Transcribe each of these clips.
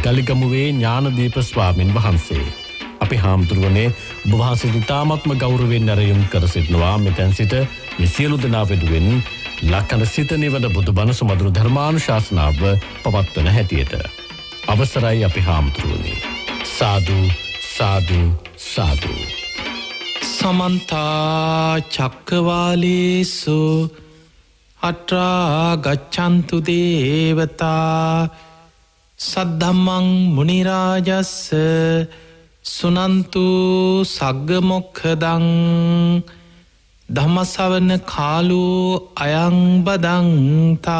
ගලිගමුවේ ඥානදීප ස්වාමින් වහන්සේ. අපි හාමුදුරුවනේ ඔබ වහන්සේට ඉතාමත්ම ගෞරවයෙන් නැරයුම් කර සිටිනවා. මෙතෙන් සිට මේ සියලු දෙනා වෙනුවෙන් ලක්කන සිත නිවන බුදුබණ සුමధుර ධර්මානුශාසනාව පවත්වන හැටියට. අවසරයි අපි හාමුදුරුවනේ. සාදු සාදු සාදු. සමන්ත චක්කවාලේසු අත්‍රා ගච්ඡන්තු දේවතා සද්ධම්මං මුනි රාජස්ස සුනන්තු සග්ග මොක්ඛදං ධම්මසවන කාලෝ අයං බදන්තා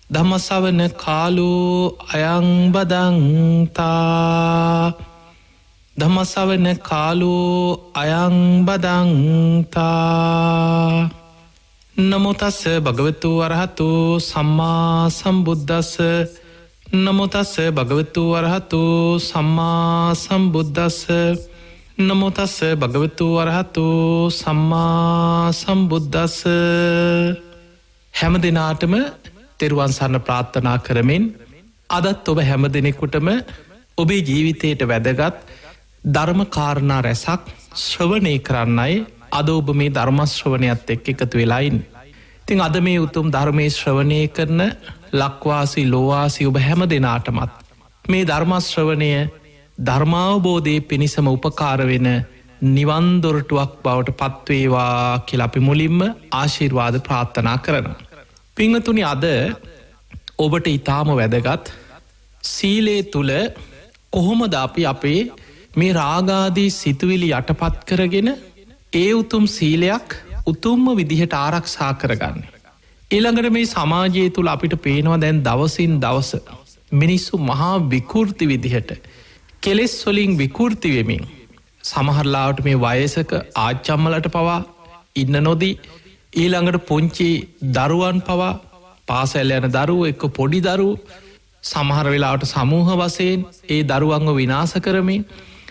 ධම්මසවන කාලෝ අයං බදන්තා ධම්මසවන කාලෝ අයං බදන්තා. නමෝ තස්ස භගවතු අරහතු සම්මා සම්බුද්දස්ස නමෝ තස්ස භගවතු අරහතු සම්මා සම්බුද්දස්ස නමෝ තස්ස භගවතු අරහතු සම්මා සම්බුද්දස්ස. හැම දිනාටම තෙරුවන් සරණ ප්‍රාර්ථනා කරමින් අදත් ඔබ හැම දිනෙකටම ඔබේ ජීවිතයට වැදගත් ධර්ම කාරණා රැසක් ශ්‍රවණය කරන්නයි අද ඔබ මේ ධර්ම ශ්‍රවණයත් එක්ක එකතු වෙලා ඉන්නේ. ඉතින් අද මේ උතුම් ධර්මයේ ශ්‍රවණය කරන ලක්වාසී ලෝවාසී ඔබ හැම දෙනාටමත් මේ ධර්ම ශ්‍රවණය ධර්මාවබෝධයේ පිණිසම උපකාර වෙන නිවන් දොරටුවක් බවට පත්වේවා කියලා අපි මුලින්ම ආශිර්වාද ප්‍රාර්ථනා කරනවා. පින්වතුනි, අද ඔබට ඊටාම වැදගත් සීලේ තුල කොහොමද අපි අපේ මේ රාගාදී සිතුවිලි යටපත් කරගෙන ඒ උතුම් සීලයක් උතුම්ම විදිහට ආරක්ෂා කරගන්න. ඊළඟට මේ සමාජය තුළ අපිට පේනවා දැන් දවසින් දවස මිනිස්සු මහා විකෘති විදිහට කෙලෙස් වලින් විකෘති වෙමින් සමහරලාවට මේ වයසක ආච්චම්මලට පවා ඉන්න නොදී ඊළඟට පුංචි දරුවන් පවා පාසල් යන දරුවෝ එක්ක පොඩි දරුවෝ සමහර වෙලාවට සමූහ වශයෙන් ඒ දරුවන්ව විනාශ කරමින්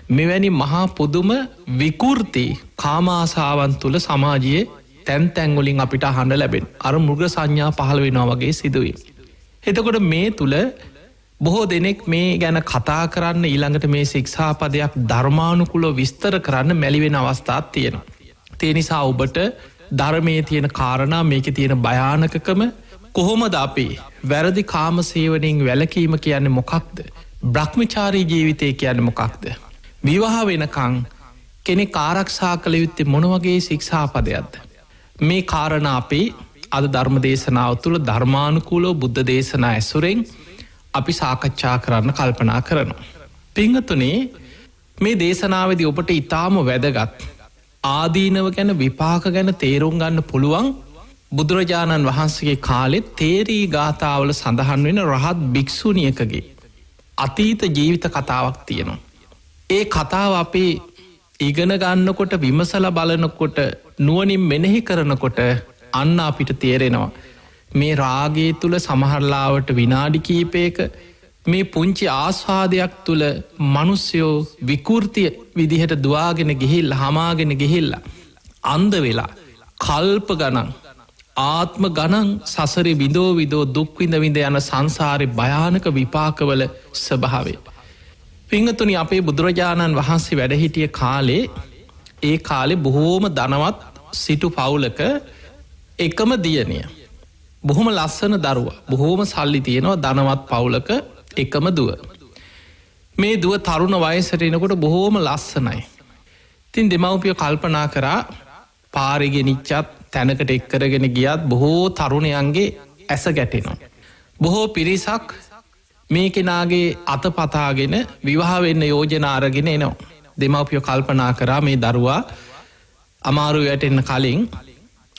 මෙවැනි මහා පුදුම විකෘති කාමාසාවන් තුළ සමාජයේ තැන් තැන්වලින් අපිට අහන්න ලැබෙන අර මෘග සංඥා පහළ වෙනවා වගේ සිදුවීම්. එතකොට මේ තුළ බොහෝ දෙනෙක් මේ ගැන කතා කරන්න ඊළඟට මේ ශික්ෂාපදයක් ධර්මානුකූලව විස්තර කරන්න මැලිවෙන අවස්ථාවක් තියෙනවා. ඒ නිසා ඔබට ධර්මයේ තියෙන කාරණා, මේකේ තියෙන භයානකකම, කොහොමද අපි වැරදි කාම සේවනයෙන් වැළකීම කියන්නේ මොකක්ද? බ්‍රහ්මචාරී ජීවිතය කියන්නේ මොකක්ද? විවාහ වෙනකං කෙනෙක් ආරක්ෂා කළ යුත්තේ මොන වගේ ශික්ෂාපදයක්ද? මේ කාරණා අපි අද ධර්ම දේශනාව තුළ ධර්මානුකූලව බුද්ධ දේශනා ඇසුරෙන් අපි සාකච්ඡා කරන්න කල්පනා කරනවා. පින්වතුනි, මේ දේශනාවේදී ඔබට ඊටාම වැදගත් ආදීනව ගැන, විපාක ගැන තේරුම් ගන්න පුළුවන් බුදුරජාණන් වහන්සේගේ කාලේ තේරී ගාථාවල සඳහන් වෙන රහත් භික්ෂුණියකගේ අතීත ජීවිත කතාවක් තියෙනවා. ඒ කතාව අපි ඉගෙන ගන්නකොට, විමසලා බලනකොට, නුවණින් මෙනෙහි කරනකොට අන්න අපිට තේරෙනවා මේ රාගයේ තුල සමහරලාවට විනාඩි කීපයක මේ පුංචි ආස්වාදයක් තුල මිනිස්සුયો විකෘති විදිහට දුවාගෙන ගිහිල්ලා, හමාගෙන ගිහිල්ලා අන්ධ වෙලා කල්ප ගණන්, ආත්ම ගණන් සසරේ විදෝ දුක් විඳ යන සංසාරේ භයානක විපාකවල ස්වභාවය. පින්වතුනි, අපේ බුදුරජාණන් වහන්සේ වැඩ හිටිය කාලේ, ඒ කාලේ බොහෝම ධනවත් සිටු පවුලක එකම දියණිය, බොහොම ලස්සන දරුවා, බොහෝම සල්ලි තියෙනවා ධනවත් පවුලක එකම දුව. මේ දුව තරුණ වයසට එනකොට බොහෝම ලස්සනයි. ඉතින් දෙමව්පියෝ කල්පනා කරා පාරේ ගෙනිච්චත් තැනකට එක් කරගෙන ගියත් බොහෝ තරුණයන්ගේ ඇස ගැටෙනවා. බොහෝ පිරිසක් මේ කෙනාගේ අතපතාගෙන විවාහ වෙන්න යෝජනා අරගෙන එනවා. දෙමව්පියෝ කල්පනා කරා මේ දරුවා අමාරු වැටෙන්න කලින්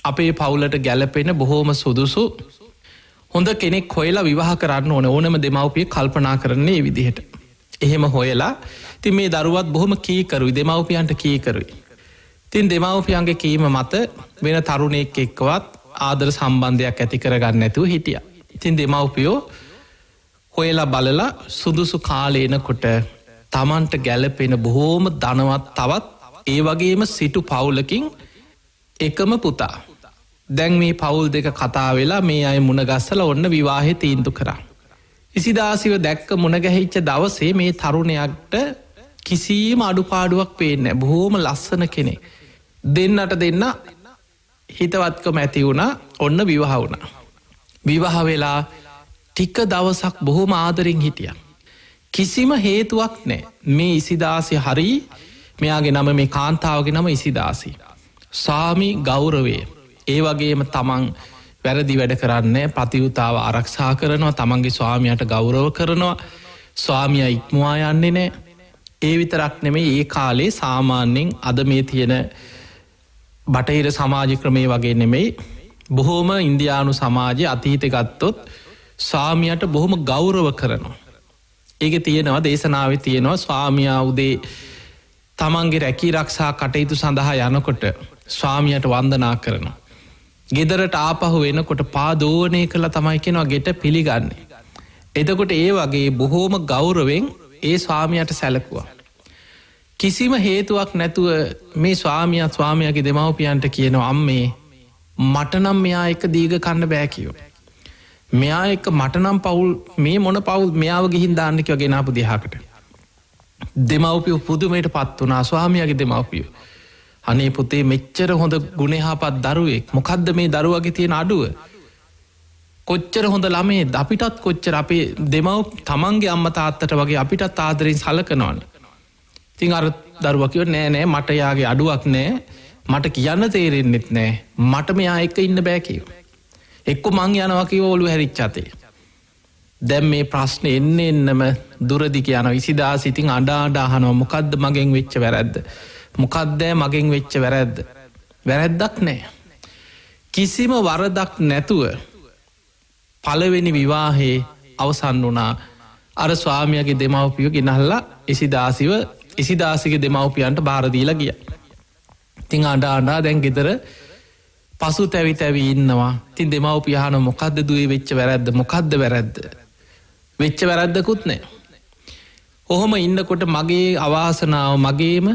අපේ පවුලට ගැලපෙන බොහෝම සුදුසු හොඳ කෙනෙක් හොයලා විවාහ කරන්න ඕනම දෙමව්පිය කල්පනා කරන්නේ මේ විදිහට. එහෙම හොයලා ඉතින් මේ දරුවත් බොහොම කීකරුයි, දෙමව්පියන්ට කීකරුයි. ඉතින් දෙමව්පියන්ගේ කීම මත වෙන තරුණයෙක් එක්කවත් ආදර සම්බන්ධයක් ඇති කරගන්න නැතුව හිටියා. ඉතින් දෙමව්පියෝ හොයලා බලලා සුදුසු කාලේ එනකොට තමන්ට ගැලපෙන බොහෝම ධනවත් තවත් ඒ වගේම සිටු පවුලකින් එකම පුතා. දැන් මේ පවුල් දෙක කතා වෙලා මේ අය මුණ ගස්සලා ඔන්න විවාහේ තීන්දුව කරා. ඉසිදාසිව දැක්ක මුණගැහිච්ච දවසේ මේ තරුණයක්ට කිසිම අඩුපාඩුවක් පේන්නේ නැහැ. බොහොම ලස්සන කෙනෙක්. දෙන්නට දෙන්න හිතවත්කම ඇති වුණා. ඔන්න විවාහ වුණා. විවාහ වෙලා ටික දවසක් බොහොම ආදරෙන් හිටියා. කිසිම හේතුවක් නැහැ. මේ ඉසිදාසි හරි මෙයාගේ නම මේ කාන්තාවගේ නම ඉසිදාසි. ස්වාමි ගෞරවය. ඒ වගේම තමන් වැරදි වැඩ කරන්නේ පතිවතාව ආරක්ෂා කරනවා. තමන්ගේ ස්වාමියාට ගෞරව කරනවා. ස්වාමියා ඉක්මවා යන්නේ නැහැ. ඒ විතරක් නෙමෙයි ඒ කාලේ සාමාන්‍යයෙන් අද මේ තියෙන බටහිර සමාජ ක්‍රමයේ වගේ නෙමෙයි. බොහොම ඉන්දියානු සමාජයේ අතීතේ ගත්තොත් ස්වාමියාට බොහොම ගෞරව කරනවා. ඒකේ තියෙනවා දේශනාවේ තියෙනවා ස්වාමියා උදේ තමන්ගේ රැකී ආරක්ෂා කටයුතු සඳහා යනකොට ස්වාමියාට වන්දනා කරනවා. ගෙදරට ආපහු වෙනකොට පාදෝණය කළා තමයි කියනවා ගෙට පිළිගන්නේ. එතකොට ඒ වගේ බොහෝම ගෞරවෙන් ඒ ස්වාමියාට සැලකුවා. කිසිම හේතුවක් නැතුව මේ ස්වාමියාගේ දෙමව්පියන්ට කියනවා අම්මේ මට නම් මෙයා එක දීග කන්න බෑ කියෝ. මෙයා එක මට නම් පවුල් මේ මොන පවුල් මෙයාව ගිහින් දාන්න කියලා ගෙනාපු දිහාකට. දෙමව්පියෝ පුදුමයට පත් වුණා ස්වාමියාගේ දෙමව්පියෝ. අනේ පුතේ මෙච්චර හොඳ ගුණයහපත් දරුවෙක් මොකද්ද මේ දරුවගේ තියෙන අඩුව? කොච්චර හොඳ ළමයි අපිටත් කොච්චර අපේ දෙමව් තමන්ගේ අම්මා තාත්තට වගේ අපිටත් ආදරෙන් සලකනවනේ. ඉතින් අර දරුවා කිව්වා නෑ නෑ මට යාගේ අඩුවක් නෑ. මට කියන්න තේරෙන්නෙත් නෑ. මට මෙයා එක්ක ඉන්න බෑ කිව්වා. එක්ක මං යනවා කිව්වා ඔළුව හැරිච්ච අතේ. දැන් මේ ප්‍රශ්නේ එන්නම දුරදි කියනවා. ඉසිදාස ඉතින් අඬා අහනවා මොකද්ද මගෙන් වෙච්ච වැරද්ද? මොකක්ද මගෙන් වෙච්ච වැරද්ද? වැරද්දක් නෑ. කිසිම වරදක් නැතුව පළවෙනි විවාහේ අවසන් වුණා. අර ස්වාමියාගේ දෙමව්පියෝ ගෙනල්ලා ඉසිදාසිගේ දෙමව්පියන්ට බාර දීලා ගියා. ඉතින් අඬා දැන් ගෙදර පසුතැවි ඉන්නවා. ඉතින් දෙමව්පිය අහනවා මොකද්ද දුවේ වෙච්ච වැරද්ද? මොකද්ද වැරද්ද? වෙච්ච වැරද්දකුත් නෑ. ඔහොම ඉන්නකොට මගේ අවාසනාව මගේම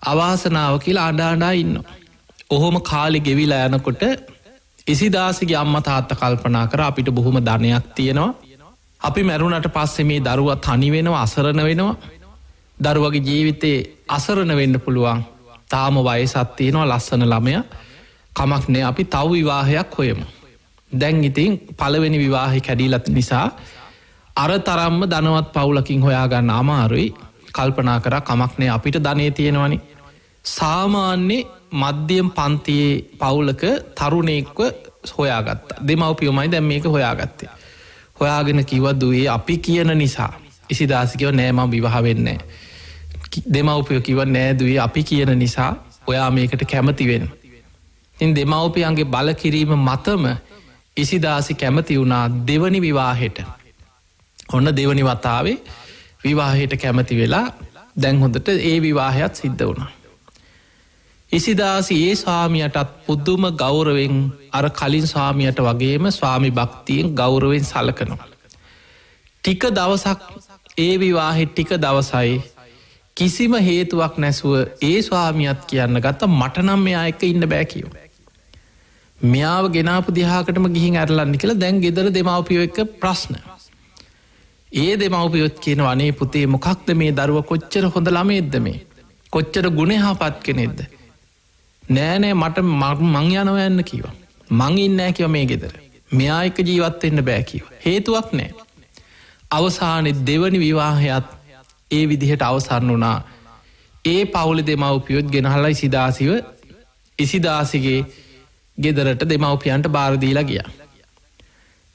අවාසනාව කියලා අඬා ඉන්නවා. ඔහොම කාලේ ගෙවිලා යනකොට ඉසිදාසිගේ අම්මා තාත්තා කල්පනා කර අපිට බොහොම ධනයක් තියෙනවා. අපි මැරුණට පස්සේ මේ දරුවා තනි වෙනවා අසරණ වෙනවා. දරුවගේ ජීවිතේ අසරණ වෙන්න පුළුවන්. තාම වයසක් තියෙනවා ලස්සන ළමයා. කමක් නෑ අපි තව විවාහයක් හොයමු. දැන් ඉතින් පළවෙනි විවාහේ කැඩිලා නිසා අර තරම්ම ධනවත් පවුලකින් හොයාගන්න අමාරුයි. කල්පනා කරා කමක් නෑ අපිට ධනෙ තියෙනවනේ. සාමාන්‍ය මධ්‍යම පන්තියේ පවුලක තරුණයෙක්ව හොයාගත්තා. දෙමව්පියෝමයි දැන් මේක හොයාගත්තේ. හොයාගෙන කිව්වා දුවේ අපි කියන නිසා. ඉසිදාසි කිව්වා නෑ මම විවාහ වෙන්නේ නෑ. දෙමව්පියෝ කිව්වා නෑ දුවේ අපි කියන නිසා ඔයා මේකට කැමති වෙන්න. ඉතින් දෙමව්පියන්ගේ බල කිරීම මතම ඉසිදාසි කැමති වුණා දෙවනි විවාහෙට. ඔන්න දෙවනි වතාවේ විවාහයට කැමති වෙලා දැන් හොඳට ඒ විවාහයත් සිද්ධ වුණා. ඉසිදාසි ඒ ස්වාමියටත් පුදුම ගෞරවෙන් අර කලින් ස්වාමියට වගේම ස්වාමි භක්තියෙන් ගෞරවෙන් සලකනවා. ටික දවසක් ඒ විවාහෙ ටික දවසයි කිසිම හේතුවක් නැසුව ඒ ස්වාමියත් කියන්න ගත්ත මට නම් මෙයා එක්ක ඉන්න බෑ කියෝ. මෙයාව ගෙනාපු දිහාකටම ගිහින් ඇරලන්න කියලා දැන් ගෙදර දෙමව්පියෝ එක්ක ප්‍රශ්න. ඒ දෙමව්පියොත් කියන අනේ පුතේ මොකක්ද මේ දරුවා කොච්චර හොඳ ළමයෙක්ද මේ? කොච්චර ගුණයහපත් කෙනෙක්ද? නෑ මට මං යනවා යන්න කිව්වා. මං ඉන්නේ නැහැ කිව්වා මේ ගෙදර. මෙයා එක්ක ජීවත් වෙන්න බෑ කිව්වා. හේතුවක් නෑ. අවසානයේ දෙවනි විවාහයත් ඒ විදිහට අවසන් වුණා. ඒ පවුලේ දෙමව්පියොත් ගෙනහලා ඉසිදාසිගේ ගෙදරට දෙමව්පියන්ට බාර දීලා ගියා.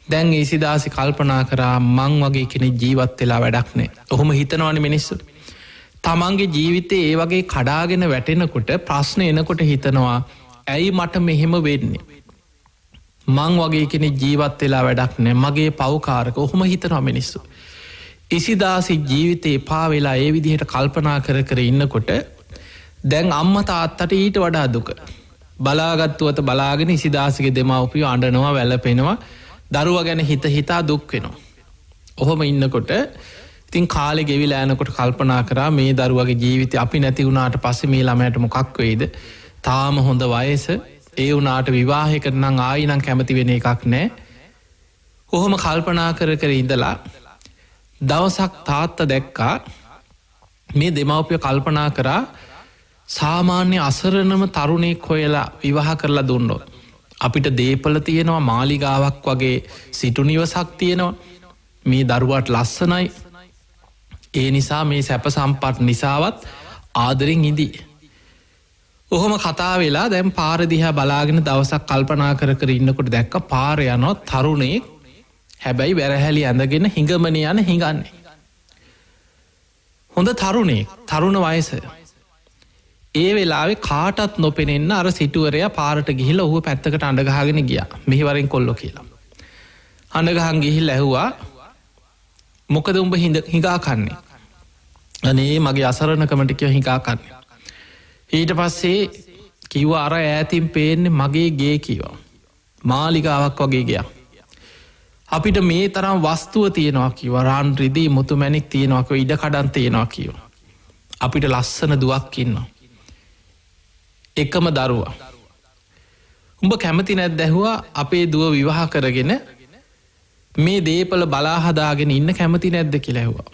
දැන් ඉසිදාසි කල්පනා කරා මං වගේ කෙනෙක් ජීවත් වෙලා වැඩක් නෑ. ඔහොම හිතනවනේ මිනිස්සු. තමන්ගේ ජීවිතේ ඒ වගේ කඩාගෙන වැටෙනකොට ප්‍රශ්න එනකොට හිතනවා ඇයි මට මෙහෙම වෙන්නේ? මං වගේ කෙනෙක් ජීවත් වෙලා වැඩක් නෑ. මගේ පව්කාරක ඔහොම හිතනවා මිනිස්සු. ඉසිදාසි ජීවිතේ එපා වෙලා ඒ විදිහට කල්පනා කර ඉන්නකොට දැන් අම්මා තාත්තට ඊට වඩා දුක. බලාගත්තුවත බලාගෙන ඉසිදාසිගේ දෙමව්පියෝ අඬනවා වැළපෙනවා. දරුවා ගැන හිතා දුක් වෙනවා. ඔහොම ඉන්නකොට ඉතින් කාලේ ගෙවිලා යනකොට කල්පනා කරා මේ දරුවගේ ජීවිතේ අපි නැති වුණාට පස්සේ මේ ළමයාට මොකක් වෙයිද? තාම හොඳ වයස. ඒ වුණාට විවාහයකට නම් ආයි නම් කැමති වෙන එකක් නැහැ. කොහොම කල්පනා කර ඉඳලා දවසක් තාත්තා දැක්කා මේ දෙමව්පිය කල්පනා කරා සාමාන්‍ය අසරණම තරුණයෙක් හොයලා විවාහ කරලා දුන්නොත් අපිට දේපල තියෙනවා, මාලිගාවක් වගේ සිටු නිවසක් තියෙනවා, මේ දරුවාට ලස්සනයි, ඒ නිසා මේ සැප සම්පත් නිසාවත් ආදරෙන් ඉදී. ඔහොම කතා වෙලා දැන් පාර දිහා බලාගෙන දවසක් කල්පනා කර කර ඉන්නකොට දැක්ක පාර යනවා තරුණයෙක්, හැබැයි වැරහැලි ඇඳගෙන හිඟමන යන හිඟන්නේ. හොඳ තරුණයෙක්, තරුණ වයස. ඒ වෙලාවේ කාටත් නොපෙනෙන්න අර සිටුවරයා පාරට ගිහිල්ලා ඔහුව පැත්තකට අඬගහගෙන ගියා. මෙහිවරෙන් කොල්ලෝ කියලා. අඬගහන් ගිහිල්ලා ඇහුවා, මොකද උඹ හිඟා කන්නේ? අනේ මගේ අසරණකමට කිය හිඟා කන්නේ. ඊට පස්සේ කිව්වා අර ඈතින් පේන්නේ මගේ ගේ කිව්වා. මාලිගාවක් වගේ ගයක්. අපිට මේ තරම් වස්තුව තියෙනවා කිව්වා. රාන් රිදී මුතු මැණික් තියෙනවා කිව්වා. ඉඩ කඩන් තියෙනවා කිව්වා. අපිට ලස්සන දුවක් ඉන්නවා. එකම දරුවා. උඹ කැමති නැද්ද ඇහුවා අපේ දුව විවාහ කරගෙන මේ දේපල බලා හදාගෙන ඉන්න කැමති නැද්ද කියලා ඇහුවා.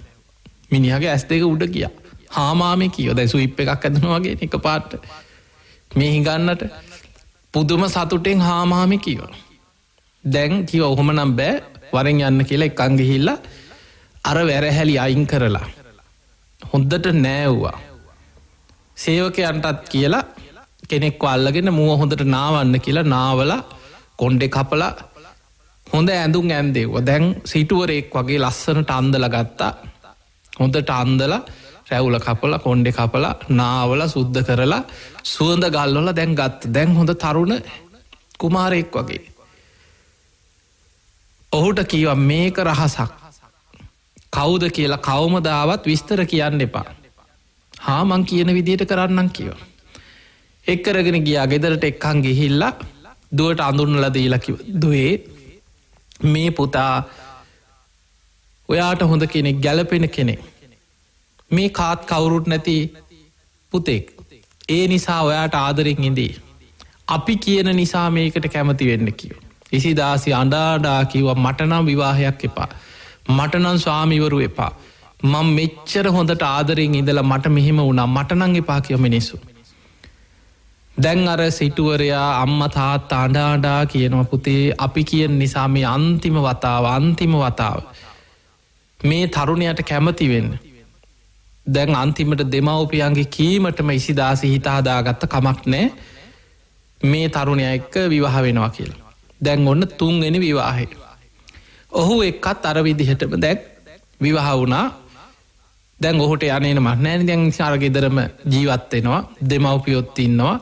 මිනිහාගේ ඇස් දෙක උඩ ගියා. හා මාමේ කිව්වා. දැන් ස්විප් එකක් ඇදෙනවා වගේ එකපාරට මේ හිඟන්නට පුදුම සතුටෙන් හා මාමේ කිව්වා. දැන් කිව්වා ඔහොම නම් බෑ, වරෙන් යන්න කියලා එකන් ගිහිල්ලා අර වැරහැලි අයින් කරලා හොඳට නෑවුවා. සේවකයන්ටත් කියලා කෙනෙක්ව අල්ලගෙන මුව හොඳට නාවන්න කියලා නාවලා කොණ්ඩේ කපලා හොඳ ඇඳුම් ඇන්දෙව්වා. දැන් සිටුවරෙක් වගේ ලස්සනට අන්දලා ගත්තා. හොඳට අන්දලා රැවුල කපලා කොණ්ඩේ කපලා නාවලා සුද්ධ කරලා සුවඳ ගල්වලා දැන් ගත්තා. දැන් හොඳ තරුණ කුමාරයෙක් වගේ. ඔහුට කිව්වා මේක රහසක්. කවුද කියලා කවමදාවත් විස්තර කියන්න එපා. හා මං කියන විදියට කරන්නම් කිව්වා. එක්කරගෙන ගියා ගෙදරට එක්කන් ගිහිල්ලා දුවට අඳුන්වලා දීලා කිව්වා දුවේ මේ පුතා ඔයාට හොඳ කෙනෙක්, ගැලපෙන කෙනෙක්. මේ කාත් කවුරුත් නැති පුතෙක්. ඒ නිසා ඔයාට ආදරෙන් ඉඳී. අපි කියන නිසා මේකට කැමති වෙන්න කිව්වා. ඉසිදාසි අඬා කිව්වා මට නම් විවාහයක් එපා. මට නම් ස්වාමිවරු එපා. මම මෙච්චර හොඳට ආදරෙන් ඉඳලා මට මෙහෙම වුණා. මට නම් එපා කිය මිනිස්සු. දැන් අර සිටුවරයා අම්මා තාත්තා අඬා කියනවා පුතේ අපි කියන නිසා මේ අන්තිම වතාව මේ තරුණයට කැමති වෙන්න. දැන් අන්තිමට දෙමව්පියන්ගේ කීමටම ඉසිදාසි හිත හදාගත්ත කමක් නෑ මේ තරුණයා එක්ක විවාහ වෙනවා කියලා. දැන් ඔන්න 3 වෙනි විවාහය. ඔහු එක්කත් අර විදිහටම දැන් විවාහ වුණා. දැන් ඔහුට යන්නේම නැහැ. දැන් අර ගෙදරම ජීවත් වෙනවා. දෙමව්පියොත් ඉන්නවා.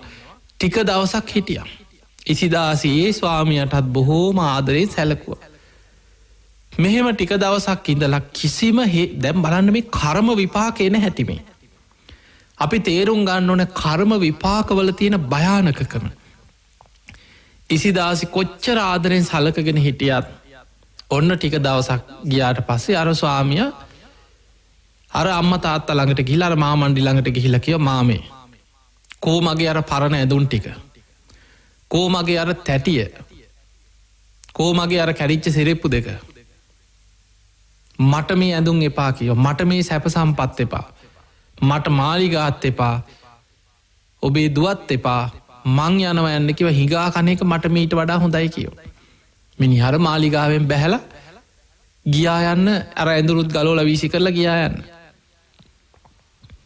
ටික දවසක් හිටියා. ඉසිදාසි ඒ ස්වාමියාටත් බොහෝම ආදරෙන් සැලකුවා. මෙහෙම ටික දවසක් ඉඳලා කිසිම දැන් බලන්න මේ කර්ම විපාක එන හැටි මේ. අපි තේරුම් ගන්න ඕන කර්ම විපාකවල තියෙන භයානකකම. ඉසිදාසි කොච්චර ආදරෙන් සලකගෙන හිටියත් ඔන්න ටික දවසක් ගියාට පස්සේ අර ස්වාමියා අර අම්මා තාත්තා ළඟට ගිහිල්ලා අර මාමණ්ඩි ළඟට ගිහිල්ලා කිව්වා මාමේ කෝ මගේ අර පරණ ඇඳුම් ටික, කෝ මගේ අර තැටිය, කෝ මගේ අර කැඩිච්ච සිරෙප්පු දෙක. මට මේ ඇඳුම් එපා කිව්වා. මට මේ සැප සම්පත් එපා. මට මාලිගාත් එපා. ඔබේ දුවත් එපා. මං යනවා යන්න කිව්වා. හිඟා කන එක මට මීට වඩා හොඳයි කිව්වා. මිනිහාර මාලිගාවෙන් බැහැලා ගියා යන්න අර ඇඳුරුත් ගලවලා වීසි කරලා ගියා යන්න.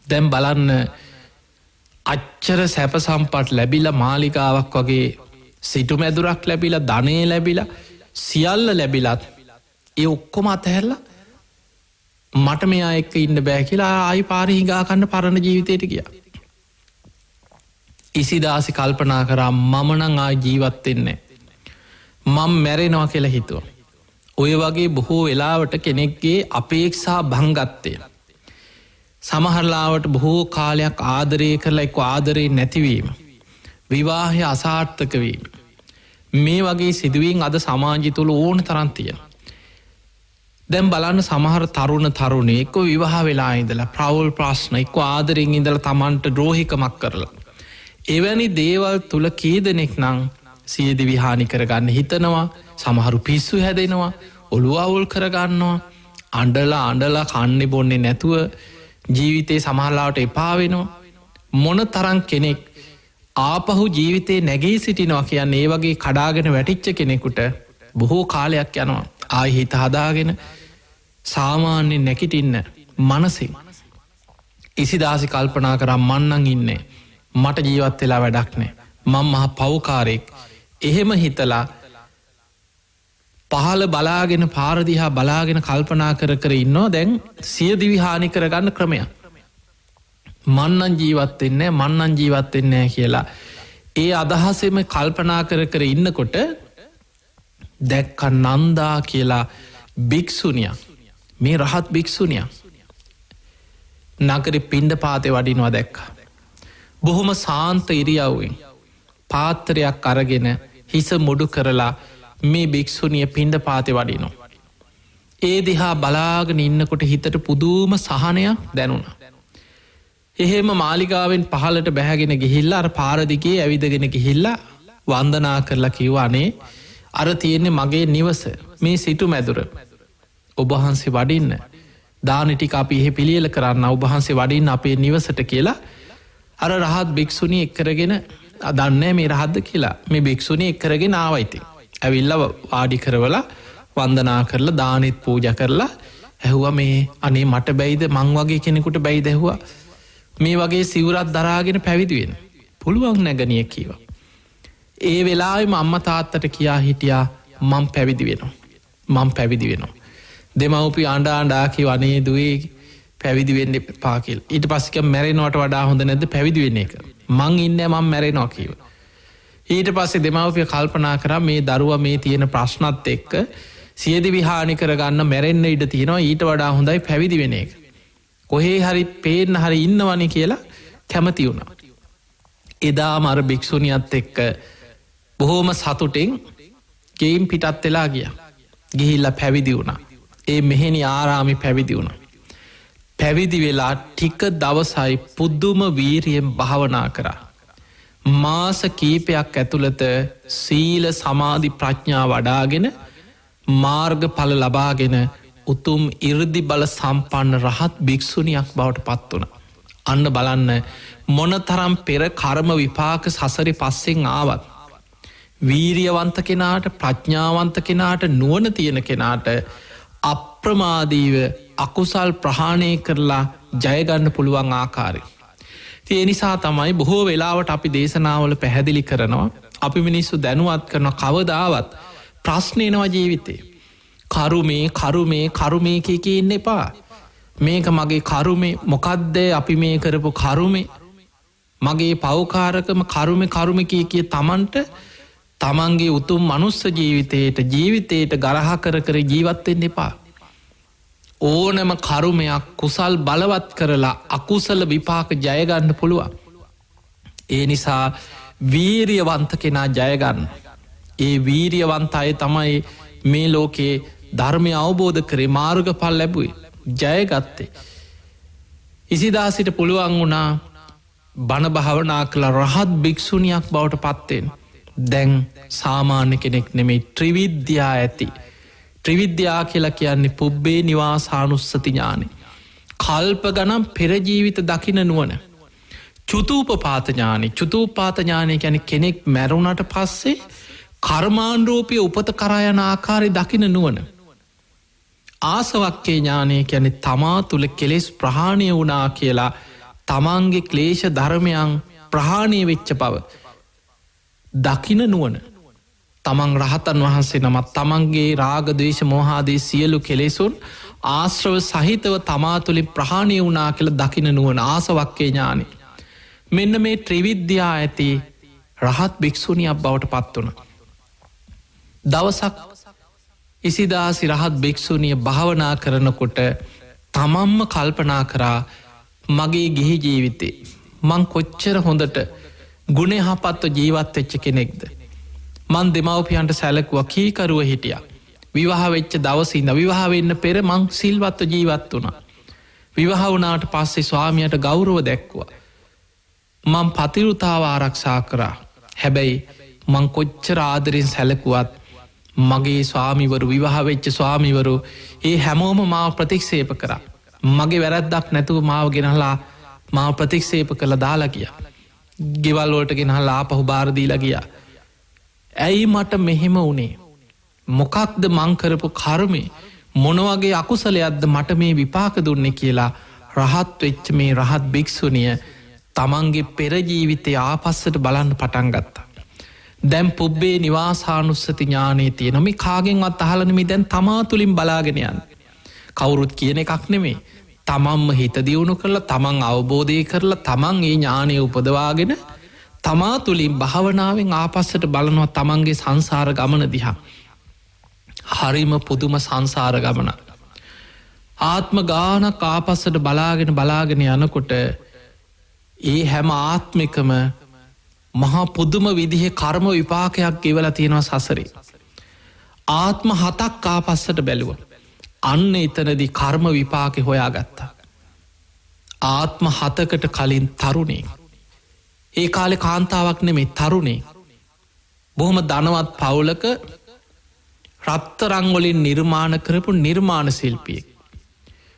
දැන් බලන්න අච්චර සැප සම්පත් ලැබිලා මාලිගාවක් වගේ සිටු මැදුරක් ලැබිලා ධනෙ ලැබිලා සියල්ල ලැබිලත් ඒ ඔක්කොම අතහැරලා මට මෙයා එක්ක ඉන්න බෑ කියලා ආයි පාරේ හිඟා කන්න පරණ ජීවිතයට ගියා. ඉසිදාසි කල්පනා කරා මම නම් ආයි ජීවත් වෙන්නේ නැහැ. මම මැරෙනවා කියලා හිතුවා. ඔය වගේ බොහෝ වෙලාවට කෙනෙක්ගේ අපේක්ෂා භංගත්තය. සමහරලාවට බොහෝ කාලයක් ආදරය කරලා එක්ක ආදරේ නැතිවීම. විවාහය අසාර්ථක වීම. මේ වගේ සිදුවීම් අද සමාජය තුළ ඕන තරම් තියෙනවා. දැන් බලන්න සමහර තරුණේ එක්ක විවාහ වෙලා ඉඳලා ප්‍රවුල් ප්‍රශ්න එක්ක ආදරෙන් ඉඳලා Tamanට ද්‍රෝහිකමක් කරලා. එවැනි දේවල් තුල කී දෙනෙක් නම් සියදිවි හානි කරගන්න හිතනවා. සමහරු පිස්සු හැදෙනවා, ඔළුව අවුල් කරගන්නවා. අන්ඩලා කන්නේ බොන්නේ නැතුව ජීවිතේ සමහරලාට එපා වෙනවා. මොන තරම් කෙනෙක් ආපහු ජීවිතේ නැගී සිටිනවා කියන්නේ ඒ වගේ කඩාගෙන වැටිච්ච කෙනෙකුට බොහෝ කාලයක් යනවා. ආයි හිත හදාගෙන සාමාන්‍යයෙන් නැගිටින්න මනසින් ඉසිදාසි කල්පනා කරා මන්නන් ඉන්නේ. මට ජීවත් වෙලා වැඩක් නෑ. මම මහා පව්කාරයෙක්. එහෙම හිතලා පහළ බලාගෙන පාර දිහා බලාගෙන කල්පනා කර ඉන්නවා. දැන් සියදිවි හානි කරගන්න ක්‍රමයක්. මන්නන් ජීවත් වෙන්නේ මන්නන් ජීවත් වෙන්නේ කියලා ඒ අදහසෙම කල්පනා කර ඉන්නකොට දැක්ක නන්දා කියලා භික්ෂුණිය. මේ රහත් භික්ෂුණිය නගරේ පිණ්ඩපාතේ වඩිනවා දැක්කා. බොහොම සාන්ත ඉරියව්වෙන් පාත්‍රයක් අරගෙන හිස මුඩු කරලා මේ භික්ෂුණිය පිණ්ඩපාතේ වඩිනවා. ඒ දිහා බලාගෙන ඉන්නකොට හිතට පුදුම සහනයක් දැනුණා. එහෙම මාලිගාවෙන් පහලට බැහැගෙන ගිහිල්ලා අර පාර දිගේ ඇවිදගෙන ගිහිල්ලා වන්දනා කරලා කිව්වා අනේ අර තියෙන්නේ මගේ නිවස මේ සිටු මැදුර. ඔබ වහන්සේ වඩින්න දාන ටික අපි එහෙ පිළියෙල කරන්න ඔබ වහන්සේ වඩින්න අපේ නිවසට කියලා අර රහත් භික්ෂුණිය එක්කරගෙන දන්නේ මේ රහත්ද කියලා මේ භික්ෂුණිය එක්කරගෙන ආවා ඉතින්. ඇවිල්ලා වාඩි කරවලා වන්දනා කරලා දානෙත් පූජා කරලා ඇහුවා මේ අනේ මට බැයිද මං වගේ කෙනෙකුට බැයිද ඇහුවා. මේ වගේ සිවුරත් දරාගෙන පැවිදි වෙන්න පුළුවන් නැගණිය කීවා. ඒ වෙලාවෙම අම්මා තාත්තට කියා හිටියා මම පැවිදි වෙනවා. මම පැවිදි වෙනවා. දෙමව්පිය ආණ්ඩා කිව්වා අනේ දුවේ පැවිදි වෙන්න එපා කියලා. ඊට පස්සේ කිව්වා මැරෙනවට වඩා හොඳ නැද්ද පැවිදි වෙන එක. මං ඉන්නේ මම මැරෙනවා කිව්වා. ඊට පස්සේ දෙමව්පිය කල්පනා කරා මේ දරුවා මේ තියෙන ප්‍රශ්නත් එක්ක සියදිවි හානි කරගන්න මැරෙන්න ඉඩ තියෙනවා ඊට වඩා හොඳයි පැවිදි වෙන එක. කොහේ හරි පේන්න හරි ඉන්නවනේ කියලා කැමති වුණා. එදාම අර භික්ෂුණියත් එක්ක බොහෝම සතුටෙන් ගෙයින් පිටත් වෙලා ගියා. ගිහිල්ලා පැවිදි වුණා. ඒ මෙහෙණි ආරාමේ පැවිදි වුණා. පැවිදි වෙලා ටික දවසයි පුදුම වීරියෙන් භාවනා කරා. මාස කීපයක් ඇතුළත සීල සමාධි ප්‍රඥා වඩාගෙන මාර්ගඵල ලබාගෙන උතුම් ඉර්දි බල සම්පන්න රහත් භික්ෂුණියක් බවට පත් වුණා. අන්න බලන්න මොනතරම් පෙර කර්ම විපාක සසරේ පස්සෙන් ආවත් වීරියවන්ත කෙනාට ප්‍රඥාවන්ත කෙනාට නුවණ තියෙන කෙනාට අප්‍රමාදීව අකුසල් ප්‍රහාණය කරලා ජයගන්න පුළුවන් ආකාරය. ඒ නිසා තමයි බොහෝ වෙලාවට අපි දේශනාවල පැහැදිලි කරනවා අපි මිනිස්සු දැනුවත් කරන කවදාවත් ප්‍රශ්නයනවා ජීවිතේ. කරුමේ කිය ඉන්න එපා. මේක මගේ කරුමේ මොකක්ද අපි මේ කරපු කරුමේ මගේ පෞකාරකම කරුම කිය තමන්ට තමන්ගේ උතුම් මනුස්ස ජීවිතයට ගරහ කර ජීවත්වෙන්න එපා. ඕනම කරුමයක් කුසල් බලවත් කරලා අකුසල විපාක ජයගන්න පුළුවන්. ඒ නිසා වීරියවන්ත කෙනා ජයගන්න. ඒ වීරියවන්ත අය තමයි මේ ලෝකේ ධර්මය අවබෝධ කරේ මාර්ගඵල ලැබුවේ ජයගත්තේ. ඉසිදාසිට පුළුවන් වුණා බණ භාවනා කළ රහත් භික්ෂුණියක් බවට පත්වෙන්. දැන් සාමාන්‍ය කෙනෙක් නෙමේ ත්‍රිවිද්‍යා ඇති. ත්‍රිවිද්‍යා කියලා කියන්නේ පුබ්බේ නිවාසානුස්සති ඥානෙ. කල්ප ගනම් පෙරජීවිත දකින නුවන. චුතූපපාත ඥානෙ චුතූපාත ඥානය ගැන කෙනෙක් මැරුණට පස්සේ කර්මාණ්ඩෝපය උපත කරයන ආකාරය දකින නුවන. ආසවක්කේ ඥානය ගැන තමා තුළ කෙලෙස් ප්‍රහාණය වුණා කියලා තමන්ගේ ක්ලේෂ ධර්මයන් ප්‍රහාණය වෙච්ච බව දකින නුවන. තමන් රහතන් වහන්සේ නමත් තමන්ගේ රාගදේශ මෝහාදී සියලු කෙලෙසුන් ආශ්‍රව සහිතව තමා තුළින් ප්‍රහාණය වුණා කියල දකින නුවන ආසවක්කේ ඥානය. මෙන්න මේ ත්‍රිවිද්‍යා ඇති රහත් භික්ෂුණියක් බවට පත් වුණ. දවසක් ඉසිදාසි රහත් භික්ෂුණිය භාවනා කරනකොට තමම්ම කල්පනා කරා මගේ ගිහි ජීවිතේ මං කොච්චර හොඳට ගුණහපත්ව ජීවත් වෙච්ච කෙනෙක්ද. මන් දෙමව්පියන්ට සැලකුව කීකරුව හිටිය. විවාහ වෙච්ච දවසින්න විවාහ වෙන්න පෙර මං සිල්වත්ව ජීවත් වුණා. විවාහ වුණාට පස්සේ ස්වාමියට ගෞරව දැක්වා. මං පතිරුතාව ආරක්ෂා කරා. හැබැයි මං කොච්චර ආදරෙන් සැලකුවත් මගේ ස්වාමිවරු විවාහ වෙච්ච ස්වාමිවරු ඒ හැමෝම මාව ප්‍රතික්ෂේප කරා. මගේ වැරැද්දක් නැතුව මාව ගෙනහලා මාව ප්‍රතික්ෂේප කළ දාලා ගියා. ගෙවල්වලට ගෙනහලා ආපහු බාර දීලා ගියා. ඇයි මට මෙහෙම වුණේ? මොකක්ද මං කරපු කර්මේ? මොන වගේ අකුසලයක්ද මට මේ විපාක දුන්නේ කියලා රහත් වෙච්ච මේ රහත් භික්ෂුණිය තමන්ගේ පෙර ජීවිතේ ආපස්සට බලන්න පටන් ගත්තා. දැන් පුබ්බේ නිවාසානුස්සති ඥානයේ තියෙන මේ කාගෙන්වත් අහලා නෙමෙයි දැන් තමා තුලින් බලාගෙන යන්නේ. කවුරුත් කියන එකක් නෙමෙයි. තමන්ම හිත දියුණු කරලා තමන් අවබෝධය කරලා තමන් ඒ ඥානය උපදවාගෙන තමා තුලින් භාවනාවෙන් ආපස්සට බලනවා තමන්ගේ සංසාර ගමන දිහා. හරිම පුදුම සංසාර ගමන. ආත්ම ගානක් ආපස්සට බලාගෙන යනකොට ඒ හැම ආත්මිකම මහා පුදුම විදිහේ කර්ම විපාකයක් ගෙවලා තියෙනවා සසරේ. ආත්ම 7ක් ආපස්සට බැලුවා. අන්න එතනදී කර්ම විපාකේ හොයාගත්තා. ආත්ම 7කට කලින් තරුණේ. ඒ කාලේ කාන්තාවක් නෙමෙයි තරුණේ. බොහොම ධනවත් පවුලක රත්තරන් වලින් නිර්මාණ කරපු නිර්මාණ ශිල්පියෙක්.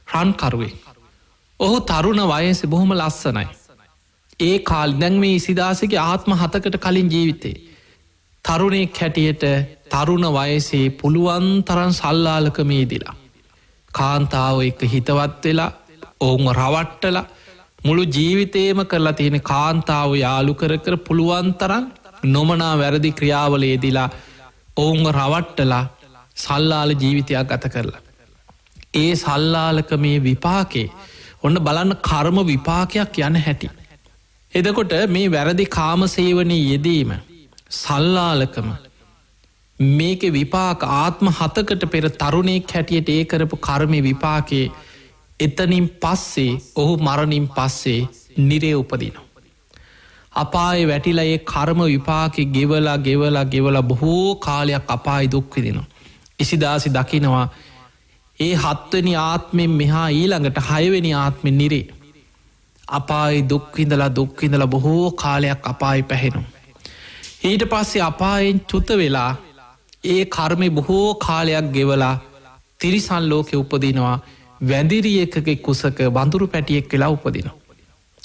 රන්කරුවෙක්. ඔහු තරුණ වයසේ බොහොම ලස්සනයි. ඒ කාලේ දැන් මේ ඉසිදාසගේ ආත්ම 7කට කලින් ජීවිතේ තරුණෙක් හැටියට තරුණ වයසේ පුළුවන් තරම් සල්ලාලකමේ දීලා කාන්තාව එක්ක හිතවත් වෙලා ඔවුන්ව රවට්ටලා මුළු ජීවිතේම කරලා තියෙන කාන්තාව යාළු කර පුළුවන් තරම් නොමනා වැරදි ක්‍රියාවලේදීලා ඔවුන්ව රවට්ටලා සල්ලාල ජීවිතයක් ගත කරලා ඒ සල්ලාලකමේ විපාකේ ඔන්න බලන්න කර්ම විපාකයක් යන හැටි. එතකොට මේ වැරදි කාමසේවනයේ යෙදීම සල්ලාලකම මේකේ විපාක ආත්ම 7කට පෙර තරුණයෙක් හැටියට ඒ කරපු කර්මේ විපාකේ එතනින් පස්සේ ඔහු මරණින් පස්සේ නිරේ උපදිනවා. අපායේ වැටිලා ඒ කර්ම විපාකේ ගෙවලා බොහෝ කාලයක් අපායේ දුක් විඳිනවා. ඉසිදාසි දකිනවා ඒ 7 වෙනි ආත්මෙන් මෙහා ඊළඟට 6 වෙනි ආත්මෙ නිරේ අපායේ දුක් විඳලා බොහෝ කාලයක් අපායේ පැහෙනවා. ඊට පස්සේ අපායෙන් චුත වෙලා ඒ කර්මේ බොහෝ කාලයක් ගෙවලා තිරිසන් ලෝකේ උපදිනවා. වැඳිරියකගේ කුසක වඳුරු පැටියෙක් වෙලා උපදිනවා.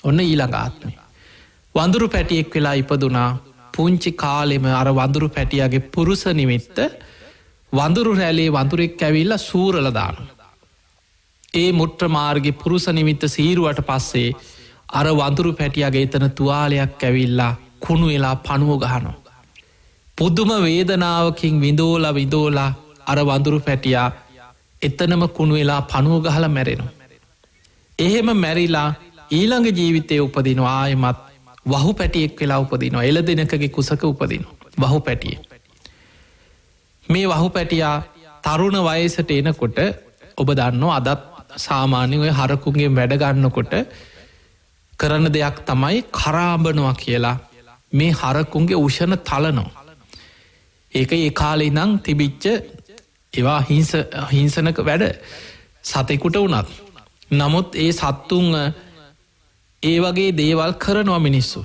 ඔන්න ඊළඟ ආත්මේ වඳුරු පැටියෙක් වෙලා ඉපදුනා. පුංචි කාලෙම අර වඳුරු පැටියාගේ පුරුෂ නිමිත්ත වඳුරු රැලේ වඳුරෙක් ඇවිල්ලා සූරලා දානවා. ඒ මුට්‍ර මාර්ගේ පුරුෂ නිමිත්ත සීරුවට පස්සේ අර වඳුරු පැටියාගේ එතන තුවාලයක් ඇවිල්ලා කුණු වෙලා පණුව ගහනවා. පුදුම වේදනාවකින් විඳෝලා අර වඳුරු පැටියා එතනම කුණු වෙලා පණුව ගහලා මැරෙනවා. එහෙම මැරිලා ඊළඟ ජීවිතේ උපදිනවා. ආයෙමත් වහු පැටියෙක් වෙලා උපදිනවා. එළදෙනකගේ කුසක උපදිනවා. වහු පැටියෙක්. මේ වහු පැටියා තරුණ වයසට එනකොට ඔබ දන්නවා අදත් සාමාන්‍යයෙන් ඔය හරකුන්ගේ වැඩ ගන්නකොට කරන දෙයක් තමයි කරාඹනවා කියලා මේ හරකුන්ගේ උෂණ තලනවා. ඒක ඒ කාලේ ඉඳන් තිබිච්ච ඒවා හිංසනක වැඩ සතෙකුට වුණත්. නමුත් ඒ සත්තුන් ඒ වගේ දේවල් කරනවා මිනිස්සු.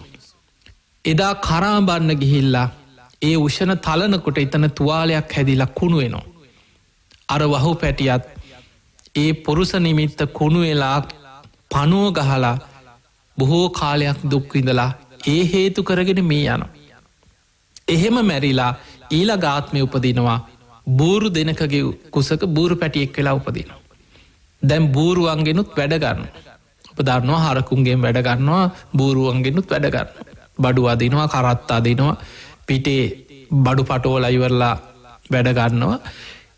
එදා කරාඹන්න ගිහිල්ලා ඒ උෂණ තලනකොට එතන තුවාලයක් හැදිලා කුණු වෙනවා. අර වහු පැටියත් ඒ පුරුෂ නිමිත්ත කුණු වෙලා පණුව ගහලා බොහෝ කාලයක් දුක් විඳලා ඒ හේතු කරගෙන මේ යනවා. එහෙම මැරිලා ඊළඟ ආත්මේ උපදිනවා. බූරු දෙනකගේ කුසක බූරු පැටියෙක් වෙලා උපදිනවා. දැන් බූරුවන්ගෙනුත් වැඩ ගන්නවා. ඔබ දන්නවා හරකුන්ගෙන් වැඩ ගන්නවා බූරුවන්ගෙනුත් වැඩ ගන්නවා. බඩු අදිනවා කරත්ත අදිනවා පිටේ බඩු පටෝලා ඉවරලා වැඩ ගන්නවා.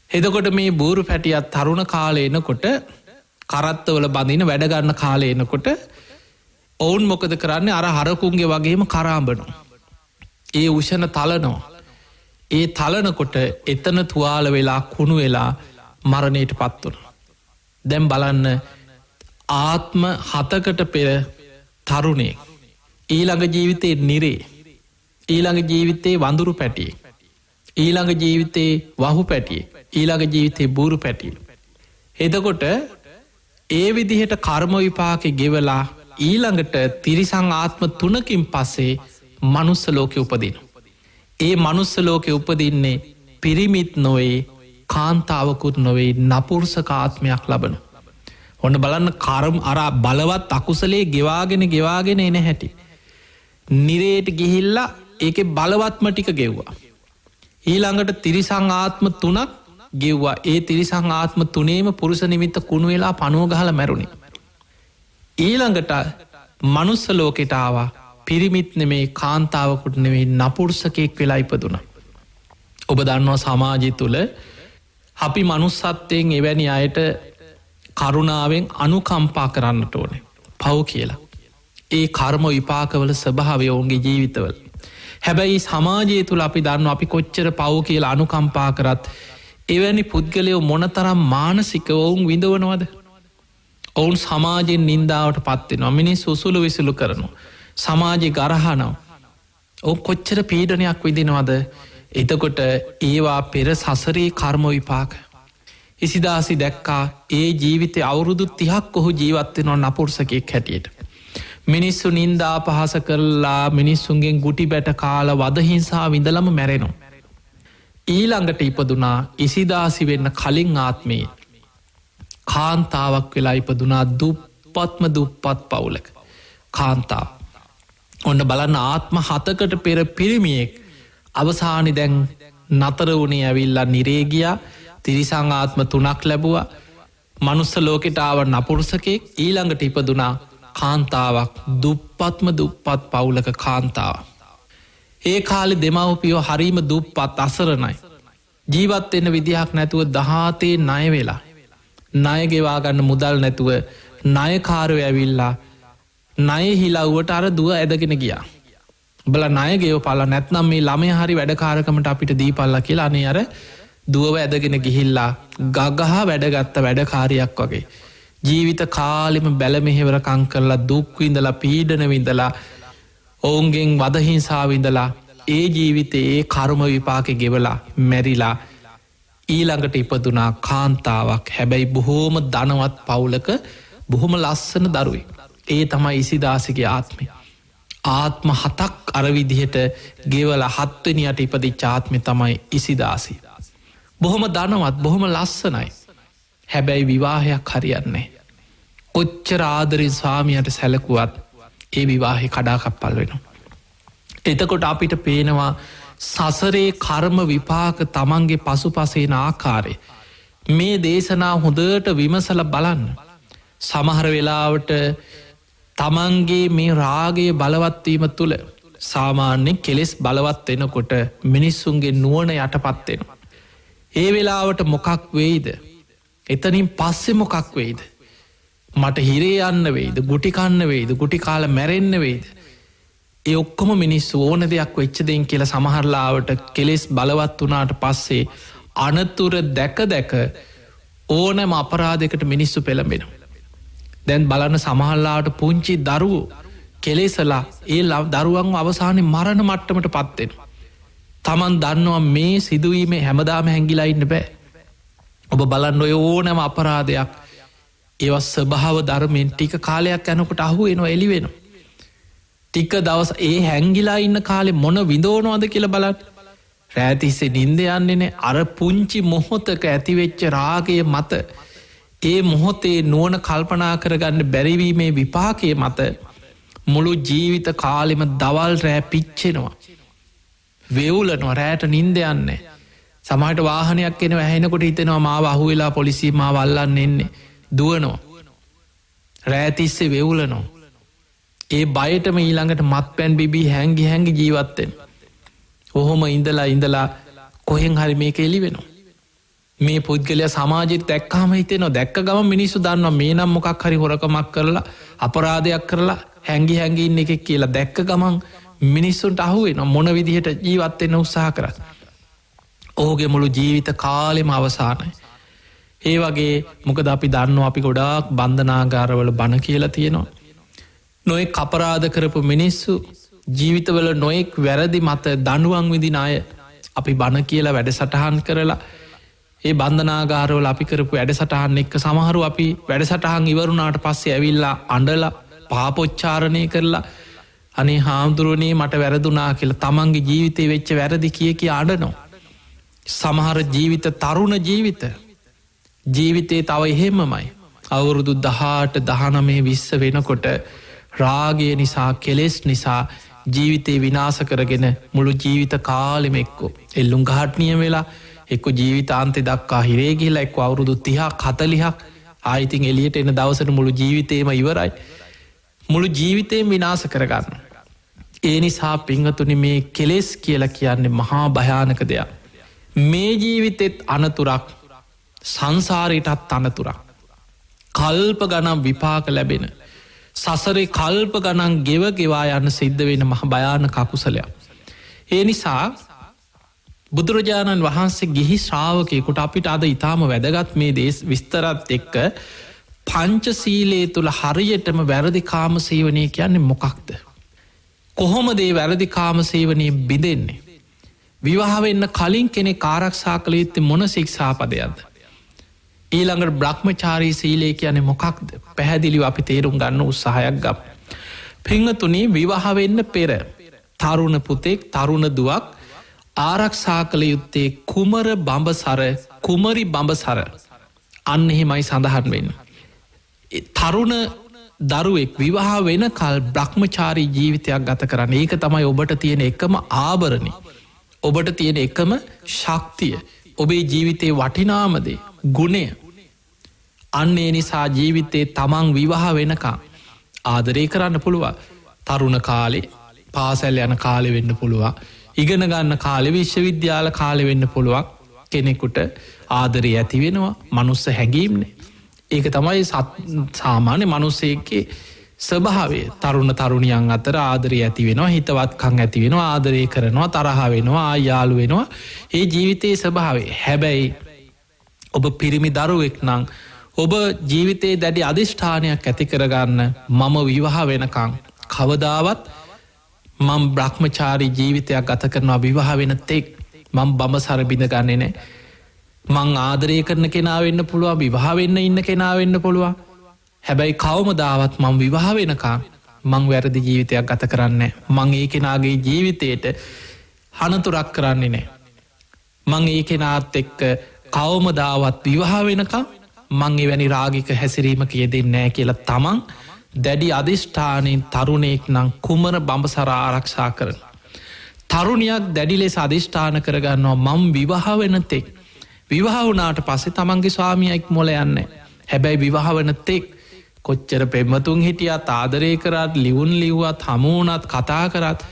එතකොට මේ බූරු පැටියත් තරුණ කාලේ එනකොට කරත්තවල බඳින වැඩ ගන්න කාලේ එනකොට ඔවුන් මොකද කරන්නේ අර හරකුන්ගේ වගේම කරාඹනවා. ඒ උෂණ තලනවා. ඒ තලනකොට එතන තුවාල වෙලා කුණු වෙලා මරණයට පත් වුණා. දැන් බලන්න ආත්ම 7කට පෙර තරුණේ ඊළඟ ජීවිතේ නිරේ ඊළඟ ජීවිතේ වඳුරු පැටියෙක් ඊළඟ ජීවිතේ වහු පැටියෙක් ඊළඟ ජීවිතේ බූරු පැටියෙක්. එතකොට ඒ විදිහට කර්ම විපාකේ ගෙවලා ඊළඟට තිරිසන් ආත්ම 3කින් පස්සේ මනුස්ස ලෝකෙ උපදිනවා. ඒ මනුස්ස ලෝකෙ උපදින්නේ පිරිමිත් නොවේ කාන්තාවකුත් නොවේ නපුරුසකාත්මයක් ලබන. ඔන්න බලන්න කරම් අර බලවත් අකුසලේ ගෙවාගෙන එන හැටි. නිරේට ගිහිල්ලා ඒක බලවත්ම ටික ගෙව්වා. ඊළඟට තිරිසං ආත්ම 3ක් ගෙව්වා. ඒ තිරිසං ආත්ම 3ේම පුරුෂ නිමිත්ත කුණු වෙලා පණුව ගහලා මැරුණේ. ඊළඟට මනුස්ස ලෝකෙට ආවා පිරිමිත් නෙමේ කාන්තාවකුට නෙමේ නපුරුෂකෙක් වෙලා ඉපදුණා. ඔබ දන්නවා සමාජය තුළ අපි මනුස්සත්වයෙන් එවැනි අයට කරුණාවෙන් අනුකම්පා කරන්නට ඕනේ. පව් කියලා. ඒ කර්ම විපාකවල ස්වභාවය ඔවුන්ගේ ජීවිතවල. හැබැයි සමාජය තුළ අපි දන්න අපි කොච්චර පව් කියලා අනුකම්පා කරත් එවැනි පුද්ගලයෝ මොනතරම් මානසික ඔවුන් විඳවනවද. ඔවුන් සමාජයෙන් නින්දාවට පත්වෙනවා. මිනිස් උසුළු විසුළු කරනවා. සමාජය ගරහනව. ඔවු කොච්චර පීඩනයක් විදිනවද. එතකොට ඒවා පෙර සසරේ කර්ම විපාක. ඉසිදාසි දැක්කා ඒ ජීවිතය අවුරුදු 30ක් ඔහු ජීවත්වෙනවා නපුරුසකෙක් හැටියට. මිනිස්සු නින්දා පහස කරලා මිනිස්සුන්ගෙන් ගුටි බැට කාල වදහිංසා විඳලම මැරෙනවා. ඊළඟට ඉපදුනා ඉසිදාසි වෙන්න කලින් ආත්මයේ කාන්තාවක් වෙලා ඉපදුනා දුප්පත්ම දුප්පත් පවුලක කාන්තාව. ඔන්න බලන්න ආත්ම 7කට පෙර පිරිමියෙක් අවසානි දැන් නතර වුණේ ඇවිල්ලා නිරේගියා තිරිසං ආත්ම 3ක් ලැබුවා. මනුස්ස ලෝකෙට ආව නපුරුසකෙක් ඊළඟට ඉපදුනා කාන්තාවක් දුප්පත්ම දුප්පත් පවුලක කාන්තාව. ඒ කාලෙ දෙමව්පියෝ හරීම දුප්පත් අසරණයි. ජීවත් වෙන්න විදිහක් නැතුව දහතේ ණය වෙලා. ණය ගෙවා ගන්න මුදල් නැතුව ණයකාරයෝ ඇවිල්ලා ණය හිලව්වට අර දුව ඇදගෙන ගියා. බල ණය ගෙවපල්ලා නැත්නම් මේ ළමයා හරි වැඩකාරකමට අපිට දීපල්ලා කියලා අනේ අර දුවව ඇදගෙන ගිහිල්ලා ගගහා වැඩගත්ත වැඩකාරියක් වගේ. ජීවිත කාලෙම බැල මෙහෙවරකං කරලා දුක් විඳලා පීඩන විඳලා ඔවුන්ගෙන් වදහිංසා විඳලා ඒ ජීවිතයේ ඒ කර්ම විපාකෙ ගෙවලා මැරිලා ඊළඟට ඉපදුනා කාන්තාවක්. හැබැයි බොහෝම ධනවත් පවුලක බොහොම ලස්සන දරුවෙක්. ඒ තමයි ඉසිදාසිගේ ආත්මය. ආත්ම 7ක් අරවිදිහට ගෙවල 7 වෙනියට ඉපදිච්ච ආත්මය තමයි ඉසිදාසි. බොහොම ධනවත් බොහොම ලස්සනයි. හැබැයි විවාහයක් හරියන්නේ. කොච්චර ආදරෙන් ස්වාමියට සැලකුවත් ඒ විවාහය කඩාකප්පල් වෙනවා. එතකොට අපිට පේනවා සසරේ කර්ම විපාක තමන්ගේ පසු පසේන ආකාරය. මේ දේශනා හොඳට විමසල බලන්න. සමහර වෙලාවට තමන්ගේ මේ රාගයේ බලවත්වීම තුළ සාමාන්‍යෙන් කෙලෙස් බලවත් වෙනකොට මිනිස්සුන්ගේ නුවණ යටපත්වෙන. ඒ වෙලාවට මොකක් වෙයිද. එතනින් පස්සෙ මොකක් වෙයිද. මට හිරේ යන්න වෙයිද ගුටිකන්න වෙයිද ගුටි කාල මැරෙන්න වෙයිද. ඒ ඔක්කොම මිනිස්සු ඕන දෙයක් වෙච්චදෙන් කියලා සමහරලාවට කෙලෙස් බලවත් වනාට පස්සේ අනතුර දැක දැක ඕනෑම අපරාධකට මිනිස්සු පෙළඹෙන. දැන් බලන්න සමහල්ලාට පුංචි දරුවෝ කෙලෙසලා ඒ දරුවන් අවසානය මරණ මට්ටමට පත්වෙන. තමන් දන්නවා මේ සිදුවීමේ හැමදාම හැංගිලා ඉන්න බෑ. ඔබ බලන්න ඔය ඕනෑම අපරාධයක් ඒවස් ස්වභාව ධර්මයෙන් ටික කාලයක් යනකොට අහු එනවා එලි වෙනවා. ටික දවස් ඒ හැංගිලා ඉන්න කාලෙ මොන විඳෝනවාද කියල බලත් රෑතිස්සේ නින්ද යන්නේනේ අර පුංචි මොහොතක ඇතිවෙච්ච රාගය මත ඒ මොහොතේ නුවන කල්පනා කරගන්න බැරිවීමේ විපාකය මත මුළු ජීවිත කාලෙම දවල් රෑ පිච්චෙනවා. වෙවුලනවා රෑට නින්ද යන්නේ. සමහට වාහනයක් එන ඇහෙනකොට හිතෙනවා මාව අහුවෙලා පොලිසි මා වල්ලන්න එන්නේ දුවනෝ. රෑතිස්සේ වෙවුලනෝ. ඒ බයටම ඊළඟට මත් පැන් බිබී හැංගි හැඟි ජීවත්තෙන්. ඔහොම ඉඳලා කොහෙන් හරි මේක එලි වෙනවා. මේ පුද්ගලය සමාජෙත් දැක්කාම හිතෙනවා දැක්ක ගම මිනිස්සු දන්නවා මේ නම් මොකක් හරි හොරකමක් කරලා අපරාධයක් කරලා හැංගි හැඟි ඉන්න එකෙක් කියලා දැක්ක ගමන් මිනිස්සුන්ට අහුවෙන මොන විදිහට ජීවත්වෙන්න උත්සාහ කරත්. ඔහුගේ මුළු ජීවිත කාලෙම අවසානයි. ඒ වගේ මොකද අපි දන්නවා අපි ගොඩාක් බන්ධනාගාරවල බණ කියලා තියෙනවා. නොයෙක් අපරාධ කරපු මිනිස්සු ජීවිතවල නොයෙක් වැරදි මත දනුවන් විදින අය අපි බණ කියලා වැඩ සටහන් කරලා ඒ බන්ධනාගාරවල අපි කරපු වැඩ සටහන් එක්ක සමහරු අපි වැඩ සටහන් ඉවරුණාට පස්සේ ඇවිල්ලා අඬලා පාපොච්චාරණය කරලා අනේ හාමුදුරුවනේ මට වැරදුනා කියලා තමන්ගේ ජීවිතය වෙච්ච වැරදි කිය අඬනවා. සමහර ජීවිත තරුණ ජීවිතේ තව එහෙමමයි. අවුරුදු 18 19 20 වෙනකොට රාගය නිසා කෙලෙස් නිසා ජීවිතේ විනාශ කරගෙන මුළු ජීවිත කාලෙම එක්කෝ එල්ලුම් ගහට්නිය වෙලා එක්ක ජීවිතාන්තය දක්වා හිරේ ගිහිලා එක්ක අවුරුදු 30ක් 40ක් ආයිතින් එළියට එන දවසට මුළු ජීවිතේම ඉවරයි. මුළු ජීවිතේම විනාශ කරගන්න. ඒ නිසා පිංගතුනි මේ කෙලෙස් කියලා කියන්නේ මහා භයානක දෙයක්. මේ ජීවිතෙත් අනතුරක් සංසාරයටත් අනතුරක්. කල්ප ගණන් විපාක ලැබෙන සසරේ කල්ප ගණන් ගෙවා යන්න සිද්ධ වෙන මහ භයානක අකුසලයක්. ඒ නිසා බුදුරජාණන් වහන්සේ ගිහි ශ්‍රාවකයෙකුට අපිට අද ඉතාම වැදගත් මේ දේශ විස්තරත් එක්ක පංචසීලයේ තුල හරියටම වැරදි කාම සේවනය කියන්නේ මොකක්ද? කොහොමද මේ වැරදි කාම සේවනයේ බිඳෙන්නේ? විවාහ වෙන්න කලින් කෙනෙක් ආරක්ෂා කළ යුත්තේ මොන ශික්ෂාපදයක්ද? ඊළඟට බ්‍රහ්මචාරී සීලය කියන්නේ මොකක්ද? පැහැදිලිව අපි තේරුම් ගන්න උත්සාහයක් ගමු. පින්වතුනි, විවාහ වෙන්න පෙර තරුණ පුතෙක් තරුණ දුවක් ආරක්ෂා කළ යුත්තේ කුමර බඹසර කුමරි බඹසර අන්න එහෙමයි සඳහන් වෙන්නේ. තරුණ දරුවෙක් විවාහ වෙනකල් බ්‍රහ්මචාරී ජීවිතයක් ගත කරන්න. ඒක තමයි ඔබට තියෙන එකම ආභරණය. ඔබට තියෙන එකම ශක්තිය. ඔබේ ජීවිතේ වටිනාම දේ ගුණය. අන්න ඒ නිසා ජීවිතේ තමන් විවාහ වෙනකම් ආදරය කරන්න පුළුවන්. තරුණ කාලේ පාසල් යන කාලෙ වෙන්න පුළුවන්. ඉගෙන ගන්න කාලෙ විශ්වවිද්‍යාල කාලෙ වෙන්න පුළුවන්. කෙනෙකුට ආදරය ඇති වෙනවා. මනුස්ස හැඟීම්නේ. ඒක තමයි සාමාන්‍ය මනුස්සයෙක්ගේ ස්වභාවය. තරුණ තරුණියන් අතර ආදරය ඇති වෙනවා, හිතවත්කම් ඇති වෙනවා, ආදරය කරනවා, තරහ වෙනවා, යාළු වෙනවා. ඒ ජීවිතයේ ස්වභාවය. හැබැයි ඔබ පිරිමි දරුවෙක් නම් ඔබ ජීවිතයේ දැඩි අධිෂ්ඨානයක් ඇති කරගන්න මම විවාහ වෙනකං කවදාවත් මම බ්‍රහ්මචාරී ජීවිතයක් ගත කරනවා. විවාහ වෙන තෙක් මම බඹසර බිඳගන්නේ නෑ. මං ආදරය කරන කෙනා වෙන්න පුළුවන්, විවාහ වෙන්න ඉන්න කෙනා වෙන්න පුළුවන්. හැබැයි කවමදාවත් මං විවාහ වෙනකං මං වැරදි ජීවිතයක් ගත කරන්නේ. මං ඒ කෙනාගේ ජීවිතයට හනතුරක් කරන්නේ නෑ. මං ඒ කෙනාත් එක්ක කවමදාවත් විවාහ වෙනකං මං එවැනි රාගික හැසිරීමක යෙදෙන්නේ නෑ කියලා තමන් දැඩි අධිෂ්ඨානයෙන් තරුණයෙක් නම් කුමර බඹසර ආරක්ෂා කරන. තරුණයක් දැඩි ලෙස අධිෂ්ඨාන කරගන්නවා මං විවාහ වෙන තෙක්. විවාහ වුණාට පස්සේ තමන්ගේ ස්වාමියෙක් මොල යන්නේ. හැබැයි විවාහ වෙන තෙක් කොච්චර පෙම්වතුන් හිටියත්, ආදරය කරත්, ලියුම් ලිව්වත්, හමු වුණත්, කතා කරත්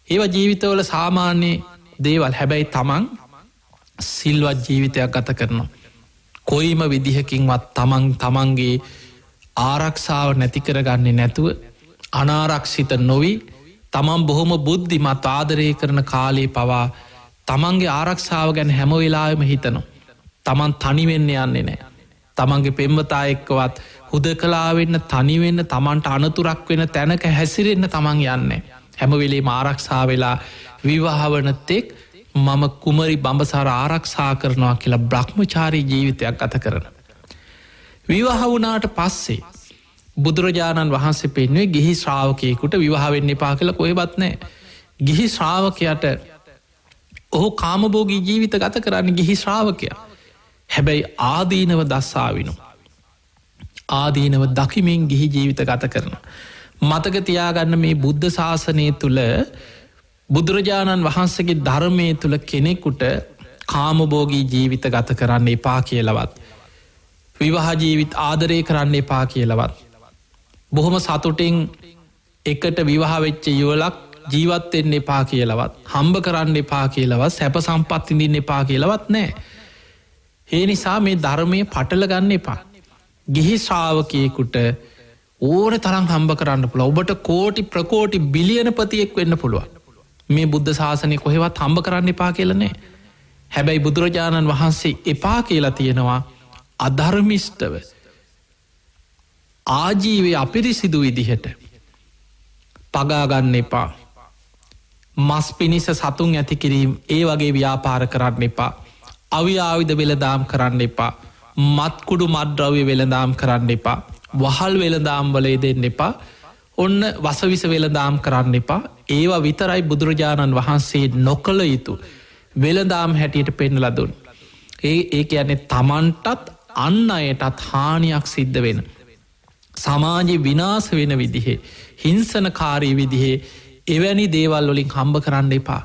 ඒවා ජීවිතවල සාමාන්‍ය දේවල්. හැබැයි තමන් සිල්වත් ජීවිතයක් ගත කරනවා. කොයිම විදිහකින්වත් තමන්ගේ ආරක්ෂාව නැති කරගන්නේ නැතුව අනාරක්ෂිත නොවි තමන් බොහොම බුද්ධිමත් ආදරය කරන කාලේ පවා තමන්ගේ ආරක්ෂාව ගැන හැම වෙලාවෙම හිතනවා. තමන් තනිවෙන්න යන්නේ නෑ. තමන්ගේ පෙම්වතා එක්කවත් හුදකලා වෙන්න, තනිවෙන්න, තමන්ට අනතුරක් වෙන තැනක හැසිරෙන්න තමන් යන්නේ. හැම වෙලේම ආරක්ෂා වෙලා විවාහ වන තෙක් මම කුමරි බඹසර ආරක්ෂා කරනවා කියලා බ්‍රහ්මචාරී ජීවිතයක් ගත කරන. විවාහ වුණාට පස්සේ බුදුරජාණන් වහන්සේ පෙන්වුවේ ගිහි ශ්‍රාවකයෙකුට විවාහ වෙන්න එපා කියලා කොහෙවත් නැහැ. ගිහි ශ්‍රාවකයාට ඔහු කාමභෝගී ජීවිත ගත කරන්න ගිහි ශ්‍රාවකයා. හැබැයි ආදීනව දස්සාවිනු. ආදීනව දකිමින් ගිහි ජීවිත ගත කරන. මතක තියාගන්න මේ බුද්ධ ශාසනය තුළ බුදුරජාණන් වහන්සේගේ ධර්මය තුළ කෙනෙකුට කාමභෝගී ජීවිත ගත කරන්න එපා කියලවත්. විවාහ ජීවිත ආදරය කරන්න එපා කියලවත්. බොහොම සතුටින් එකට විවාහ වෙච්ච යුවලක් ජීවත්වෙන්න එපා කියලවත්. හම්බ කරන්න එපා කියලවත්. සැප සම්පත් විඳින්න එපා කියලවත් නෑ. ඒ නිසා මේ ධර්මය පටල ගන්න එපා. ගිහි ශ්‍රාවකයෙකුට ඕන තරම් හම්බ කරන්න පුළුවන්. ඔබට කෝටි ප්‍රකෝටි බිලියනපතියෙක් වෙන්න පුළුවන්. මේ බුද්ධ ශාසනය කොහෙවත් හම්බ කරන්න එපා කියලා නෑ. හැබැයි බුදුරජාණන් වහන්සේ එපා කියලා තියෙනවා අධර්මිෂ්ඨව ආජීවය අපිරිසිදු විදිහට පගාගන්න එපා. මස් පිණිස සතුන් ඇති කිරීම ඒ වගේ ව්‍යාපාර කරන්න එපා. අවිආවිධ වෙළදාම් කරන්න එපා. මත්කුඩු මත්ද්‍රව්‍ය වෙළදාම් කරන්න එපා. වහල් වෙළදාම් වල යෙදෙන්න එපා. ඔන්න වසවිස වෙළදාම් කරන්න එපා. ඒවා විතරයි බුදුරජාණන් වහන්සේ නොකළ යුතු වෙළඳාම් හැටියට පෙන්වලා දුන්න. ඒ කියන්නේ තමන්ටත් අන් අයටත් හානියක් සිද්ධ වෙන. සමාජයේ විනාශ වෙන විදිහේ හිංසනකාරී විදිහේ එවැනි දේවල් වලින් හම්බ කරන්න එපා.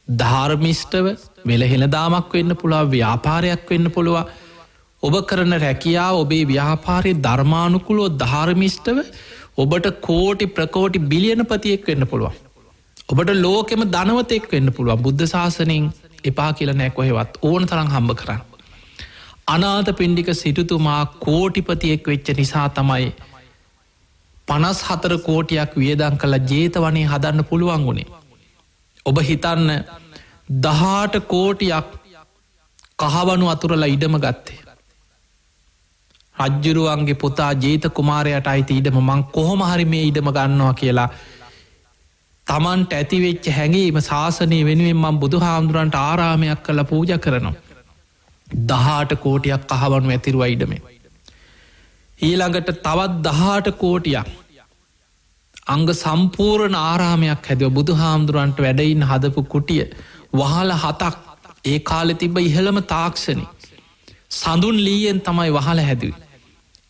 ධර්මිෂ්ඨව වෙළහෙළදාමක් වෙන්න පුළුවන්, ව්‍යාපාරයක් වෙන්න පුළුවන්. ඔබ කරන රැකියාව ඔබේ ව්‍යාපාරයේ ධර්මානුකූලව ධර්මිෂ්ඨව ඔබට කෝටි ප්‍රකෝටි බිලියනපතියෙක් වෙන්න පුළුවන්. ඔබට ලෝකෙම ධනවතෙක් වෙන්න පුළුවන්. බුද්ධ ශාසනයෙන් එපා කියලා නෑ කොහෙවත්, ඕන තරම් හම්බ කරන්න. අනාථපිණ්ඩික සිටුතුමා කෝටිපතියෙක් වෙච්ච නිසා තමයි 54 කෝටියක් වියදම් කළ ජේතවනේ හදන්න පුළුවන් වුණේ. ඔබ හිතන්න 18 කෝටියක් කහවණු අතුරලා ඉඩම ගත්තේ. රජ්ජුරුවන්ගේ පුතා ජේත කුමාරයට අයිති ඉඩම මං කොහොම හරි මේ ඉඩම ගන්නවා කියලා තමන්ට ඇතිවෙච්ච හැඟීම ශාසනය වෙනුවෙන් මං බුදුහාමුදුරන්ට ආරාමයක් කළ පූජා කරනවා. 18 කෝටියක් කහවණු ඇතිරුවා ඉඩමේ. ඊළඟට තවත් 18 කෝටියක් අංග සම්පූර්ණ ආරාමයක් හැදුව. බුදුහාමුදුරන්ට වැඩඉන්න හදපු කුටිය වහල 7ක් ඒ කාලෙ තිබ්බ ඉහළම තාක්ෂණි. සඳුන් ලීයෙන් තමයි වහල හැදුවේ.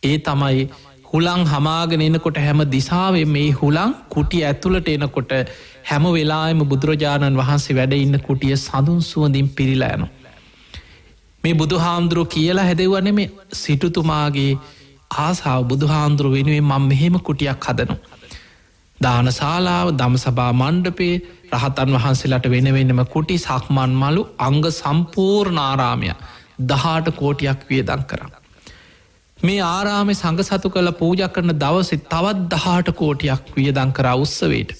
ඒ තමයි හුළං හමාගෙන එනකොට හැම දිසාවෙන් මේ හුළං කුටිය ඇතුළට එනකොට හැම වෙලාවෙම බුදුරජාණන් වහන්සේ වැඩ ඉන්න කුටිය සඳුන් සුවඳින් පිරිලා යනවා. මේ බුදුහාමුදුරුවෝ කියලා හැදෙව්ව නෙමෙයි, සිටුතුමාගේ ආසාව බුදුහාමුදුරුව වෙනුවෙන් මම මෙහෙම කුටියක් හදනවා. දානශාලාව, දම්සභා මණ්ඩපේ, රහතන් වහන්සේලාට වෙන වෙනම කුටි, සක්මන් මලු, අංග සම්පූර්ණ ආරාමය 18 කෝටියක් වියදම් කරා. මේ ආරාමේ සංඝ සතු කළ පූජා කරන දවසේ තවත් 18 කෝටියක් වියදම් කරා උත්සවයට.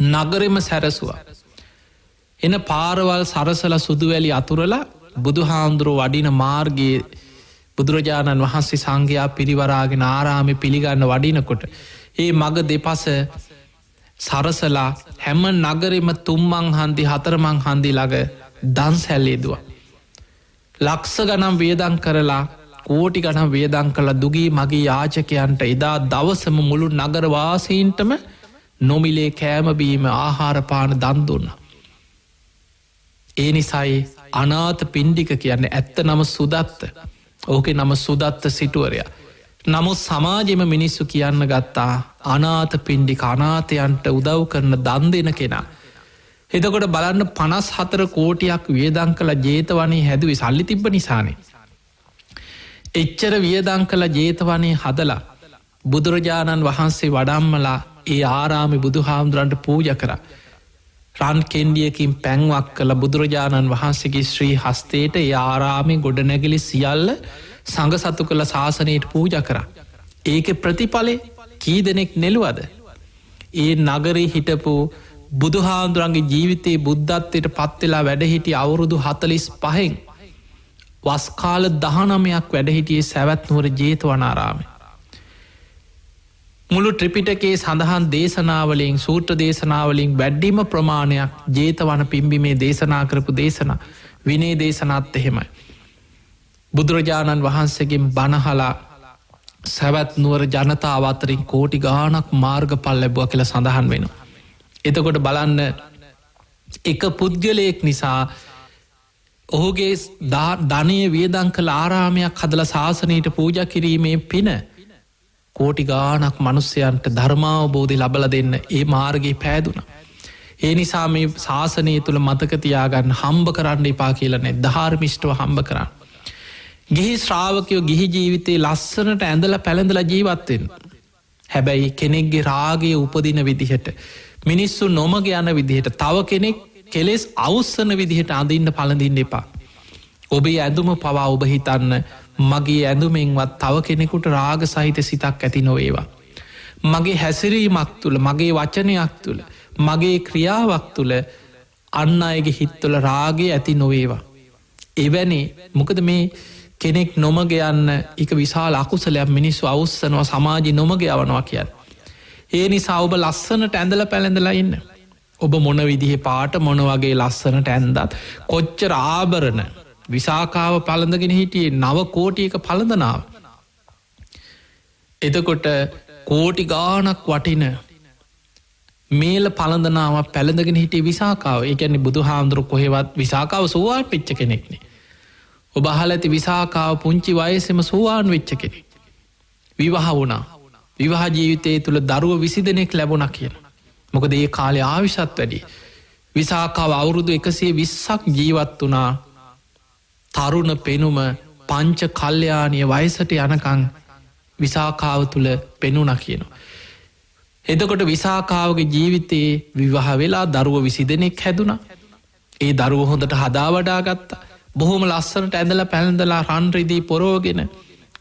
නගරෙම සැරසුවා. එන පාරවල් සරසලා සුදුවැලි අතුරලා බුදුහාමුදුරුවෝ වඩින මාර්ගයේ බුදුරජාණන් වහන්සේ සංඝයා පිරිවරාගෙන ආරාමේ පිළිගන්න වඩිනකොට ඒ මග දෙපස සරසලා හැම නගරෙම 3 මං හන්දි 4 මං හන්දි ළඟ දන්සැල් යදුවා. ලක්ෂ ගණන් වියදම් කරලා කෝටි ගණන් වියදම් කළ දුගී මගේ යාචකයන්ට එදා දවසම මුළු නගර වාසීන්ටම නොමිලේ කෑම බීම ආහාර පාන දන් දුන්නා. ඒ නිසායි අනාථපිණ්ඩික කියන්නේ ඇත්ත නම සුදත්ත. ඕකේ නම සුදත්ත සිටුවරයා. නමුත් සමාජෙම මිනිස්සු කියන්න ගත්තා අනාථපිණ්ඩික, අනාථයන්ට උදව් කරන දන් දෙන කෙනා. එතකොට බලන්න 54 කෝටියක් වියදම් කළ ජේතවනේ හැදුවේ සල්ලි තිබ්බ නිසානේ. එච්චර වියදම් කළ ජේතවනේ හදලා බුදුරජාණන් වහන්සේ වඩම්මලා ඒ ආරාමේ බුදුහාමුදුරන්ට පූජා කරා. රන් කෙන්ඩියකින් පැන්වක් කළ බුදුරජාණන් වහන්සේගේ ශ්‍රී හස්තයට ඒ ආරාමේ ගොඩනැගිලි සියල්ල සංඝ සතු කළ ශාසනයට පූජා කරා. ඒක ප්‍රතිඵලේ කී දෙනෙක් නෙළුවද? ඒ නගරේ හිටපු බුදුහාමුදුරන්ගේ ජීවිතයේ බුද්ධත්වයට පත්වෙලා වැඩහිටිය අවුරුදු 45න් වස්කාල 19ක් වැඩහිටියේ සැවැත් නුවර ජේතවනාරාමේ. මුළු ත්‍රිපිටකයේ සඳහන් දේශනාවලින්, සූත්‍ර දේශනාවලින් වැඩිම ප්‍රමාණයක් ජේතවන පිම්බිමේ දේශනා කරපු දේශනා, විනය දේශනාත් එහෙමයි. බුදුරජාණන් වහන්සේගෙන් බණහලා සැවැත් නුවර ජනතාව අතරින් කෝටි ගාණක් මාර්ගඵල ලැබුවා කියලා සඳහන් වෙනවා. එතකොට බලන්න එක පුද්ගලයෙක් නිසා ඔහුගේ ධනය වියදම් කළ ආරාමයක් හදලා ශාසනයට පූජා කිරීමේ පින කෝටි ගාණක් මනුස්සයන්ට ධර්මාවබෝධය ලබලා දෙන්න ඒ මාර්ගයේ පෑදුනා. ඒ නිසා මේ ශාසනය තුළ මතක තියාගන්න හම්බ කරන්න එපා කියලා නෑ, ධර්මිෂ්ඨව හම්බ කරන්න. ගිහි ශ්‍රාවකයෝ ගිහි ජීවිතේ ලස්සනට ඇඳලා පැළඳලා ජීවත් වෙන්න. හැබැයි කෙනෙක්ගේ රාගය උපදින විදිහට, මිනිස්සු නොමග යන විදිහට, තව කෙනෙක් කෙලෙස් අවුස්සන විදිහට අඳින්න පළඳින්න එපා. ඔබේ ඇඳුම පවා ඔබ හිතන්න මගේ ඇඳුමෙන්වත් තව කෙනෙකුට රාග සහිත සිතක් ඇති නොවේවා. මගේ හැසිරීමක් තුළ, මගේ වචනයක් තුළ, මගේ ක්‍රියාවක් තුළ අන්න අයගේ හිත්තුල රාගය ඇති නොවේවා. එවැනි මොකද මේ කෙනෙක් නොමග යන්න එක විශාල අකුසලයක් මිනිස්සු අවුස්සනවා, සමාජි නොමග යවනවා කියන්න. ඒ නිසා ඔබ ලස්සනට ඇඳල පැළඳලා ඉන්න. ඔබ මොන විදිහ පාට මොන වගේ ලස්සනට ඇන්දත්, කොච්චර ආභරණ විසාකාව පළඳගෙන හිටියේ 9 කෝටියක පළඳනාව. එතකොට කෝටි ගාණක් වටින මේල පළඳනාව පැළඳගෙන හිටිය විසාකාව. ඒ කියන්නේ බුදුහාමුදුරු කොහෙවත් විසාකාව සෝවාන් වෙච්ච කෙනෙක්නේ. ඔබ අහලා ඇති විසාකාව පුංචි වයසෙම සෝවාන් වෙච්ච කෙනෙක්. විවාහ වුණා. විවාහ ජීවිතය තුළ දරුව 20 දෙනෙක් ලැබුණා කියන. මොකද ඒ කාලේ ආයුෂත් වැඩි. විසාකාව අවුරුදු 120ක් ජීවත් වුණා. තරුණ පෙනුම පංච කල්යාණීය වයසට යනකම් විසාකාව තුළ පෙනුණා කියනවා. එතකොට විසාකාවගේ ජීවිතයේ විවාහ වෙලා දරුව 20 දෙනෙක් හැදුණා. ඒ දරුව හොඳට හදා වඩා ගත්තා. බොහොම ලස්සනට ඇඳලා පැළඳලා රන් රිදී පොරවගෙන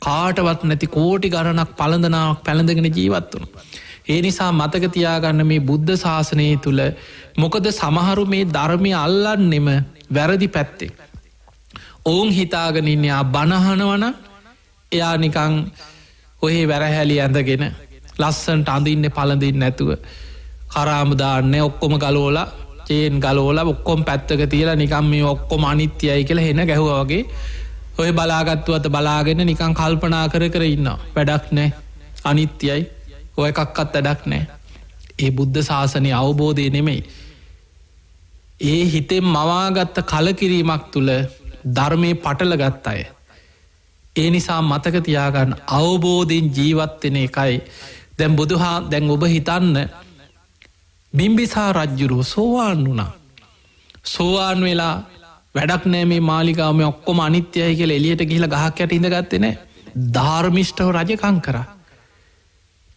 කාටවත් නැති කෝටි ගණනක් පළඳනාවක් පැළඳගෙන ජීවත් වුණා. ඒ නිසා මතක තියාගන්න මේ බුද්ධ ශාසනය තුල මොකද සමහරු මේ ධර්මය අල්ලන්නෙම වැරදි පැත්තේ. ඔවුන් හිතාගෙන ඉන්නේ ආ බණහනවන එයා නිකන් ඔහි වැරහැලි ඇඳගෙන ලස්සන්ට අඳින්න පළඳින්න නැතුව කරාම දාන්නේ ඔක්කොම ගලෝලා චේන් ගලෝලා ඔක්කොම පැත්තක තියලා නිකන් මේ ඔක්කොම අනිත්‍යයි කියලා හෙන ගැහුවා වගේ ඔය බලාගත්තුවත බලාගෙන නිකන් කල්පනා කර කර ඉන්නවා. වැඩක් නැහැ. අනිත්‍යයි. ඔය එකක්වත් වැඩක් නැහැ. ඒ බුද්ධ ශාසනයේ අවබෝධය නෙමෙයි. ඒ හිතෙන් මවාගත්ත කලකිරීමක් තුල ධර්මයේ පටල ගත්ත අය. ඒ නිසා මතක තියාගන්න අවබෝධයෙන් ජීවත් වෙන එකයි. දැන් ඔබ හිතන්න බිම්බිසාර රජුරුව සෝවාන් වුණා. සෝවාන් වෙලා වැඩක් නෑ මේ මාලිගාව මේ ඔක්කොම අනිත්‍යයි කියලා එළියට ගිහිල්ලා ගහක් යට ඉඳගත්තේ නෑ. ධාර්මිෂ්ඨව රජකම් කරා.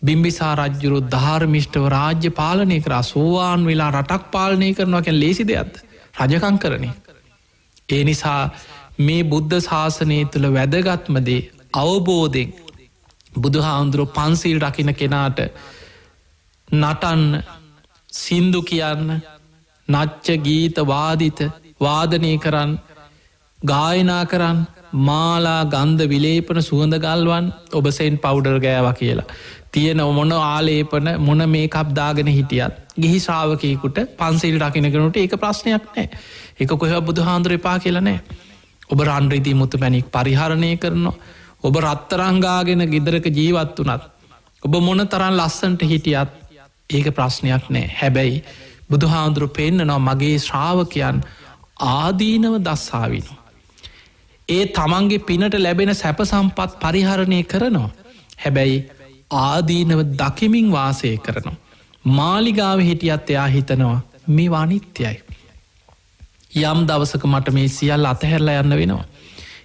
බිම්බිසාර රජුරුව ධාර්මිෂ්ඨව රාජ්‍ය පාලනය කරා. සෝවාන් වෙලා රටක් පාලනය කරනවා කියන්නේ ලේසි දෙයක්ද? රජකම් කරන එක. ඒ නිසා මේ බුද්ධ ශාසනය තුළ වැදගත්ම දේ අවබෝධයෙන් බුදුහාමුදුරුවෝ පන්සිල් රකින්න කෙනාට නටන්න සින්දු කියන්න නච්ච ගීත වාදිත වාදනය කරන්න ගායනා කරන්න මාලා ගන්ධ විලේපන සුවඳ ගල්වන් ඔබ සෙන් පවුඩර් ගෑවා කියලා තියෙන මොන ආලේපන මොන මේකප් දාගෙන හිටියත් ගිහි ශ්‍රාවකයෙකුට පන්සිල් රකින්න කෙනෙකුට ඒක ප්‍රශ්නයක් නැහැ. ඒක කොහෙවත් බුදුහාමුදුරුවෝ එපා කියලා නැහැ. ඔබ රන් රිදී මුතු මැණික් පරිහරණය කරනවා. ඔබ රත්තරන් ගාගෙන ගෙදරක ජීවත් වුණත් ඔබ මොන තරම් ලස්සනට හිටියත් ඒක ප්‍රශ්නයක් නැහැ. හැබැයි බුදුහාමුදුරුවෝ පෙන්නනවා මගේ ශ්‍රාවකයන් ආදීනව දස්සාවිනු. ඒ තමන්ගේ පිනට ලැබෙන සැප සම්පත් පරිහරණය කරනවා. හැබැයි ආදීනව දකිමින් වාසය කරනවා. මාලිගාව හිටියත් එයා හිතනවා මේ අනිත්‍යයි. යම් දවසක මට මේ සියල්ල අතහැරලා යන්න වෙනවා.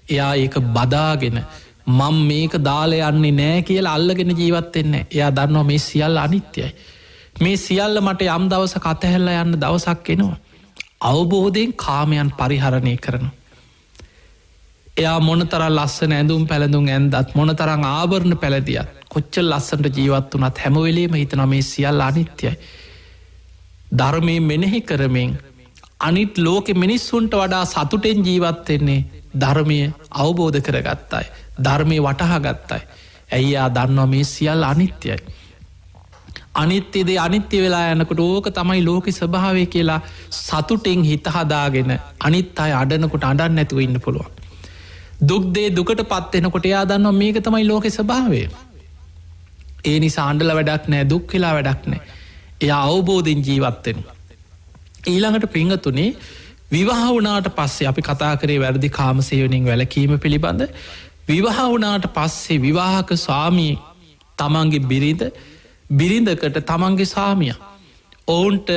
එයා ඒක බදාගෙන මම මේක දාලා යන්නේ නෑ කියලා අල්ලගෙන ජීවත් වෙන්නේ. එයා දන්නවා මේ සියල්ල අනිත්‍යයි. මේ සියල්ල මට යම් දවසක අතහැරලා යන්න දවසක් එනවා. අවබෝධයෙන් කාමයන් පරිහරණය කරනවා. එයා මොනතරම් ලස්සන ඇඳුම් පැළඳුම් ඇඳත් මොනතරම් ආභරණ පැළඳියත් කොච්චර ලස්සනට ජීවත් වුණත් හැම වෙලේම හිතනවා මේ සියල්ල අනිත්‍යයි. ධර්මයේ මෙනෙහි කරමින් අනිත් ලෝකෙ මිනිස්සුන්ට වඩා සතුටෙන් ජීවත් වෙන්නේ ධර්මය අවබෝධ කරගත්තයි. ධර්මය වටහා ගත්තයි. ඇයි එයා දන්නවා මේ සියල්ල අනිත්‍යයි. අනිත්‍යදේ අනිත්‍ය වෙලා යනකොට ඕක තමයි ලෝකෙ ස්වභාවය කියලා සතුටෙන් හිත හදාගෙන අනිත් අය අඬනකොට අඬන්න නැතුව ඉන්න පුළුවන්. දුක් දේ දුකට පත් වෙනකොට එයා දන්නවා මේක තමයි ලෝකෙ ස්වභාවය. ඒ නිසා අඬලා වැඩක් නැහැ, දුක් වෙලා වැඩක් නැහැ. එයා අවබෝධයෙන් ජීවත් වෙනවා. ඊළඟට පිංගතුනේ විවාහ වුණාට පස්සේ අපි කතා කරේ වැරදි කාමසේවණෙන් වැළකීම පිළිබඳ. විවාහ වුණාට පස්සේ විවාහක ස්වාමියෙක් තමන්ගේ බිරිඳකට තමන්ගේ සාමියා ඔවුන්ට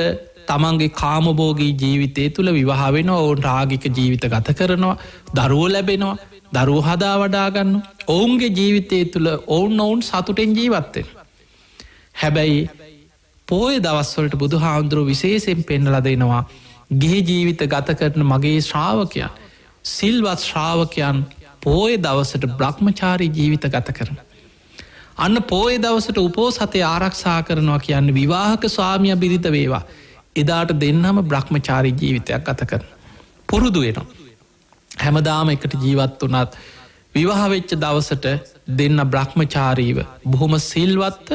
තමන්ගේ කාමභෝගී ජීවිතය තුළ විවාහ වෙනවා. ඔවුන් රාගික ජීවිත ගත කරනවා. දරුවෝ ලැබෙනවා. දරුවෝ හදා වඩා ගන්නවා. ඔවුන්ගේ ජීවිතය තුළ ඔවුන් සතුටෙන් ජීවත් වෙනවා. හැබැයි පෝය දවස්වලට බුදුහාමුදුරුවෝ විශේෂයෙන් පෙන්නලා දෙනවා ගිහි ජීවිත ගත කරන මගේ ශ්‍රාවකයන් සිල්වත් ශ්‍රාවකයන් පෝය දවසට බ්‍රහ්මචාරී ජීවිත ගත කරන. අන්න පෝය දවසට උපෝසතය ආරක්ෂා කරනවා කියන්න විවාහක ස්වාමියා බිරිඳ වේවා එදාට දෙන්නම බ්‍රහ්මචාරී ජීවිතයක් ගත කරන. පුරුදු වෙනවා. හැමදාම එකට ජීවත් වුණත් විවාහ වෙච්ච දවසට දෙන්න බ්‍රහ්මචාරීව බොහොම සිල්වත්ත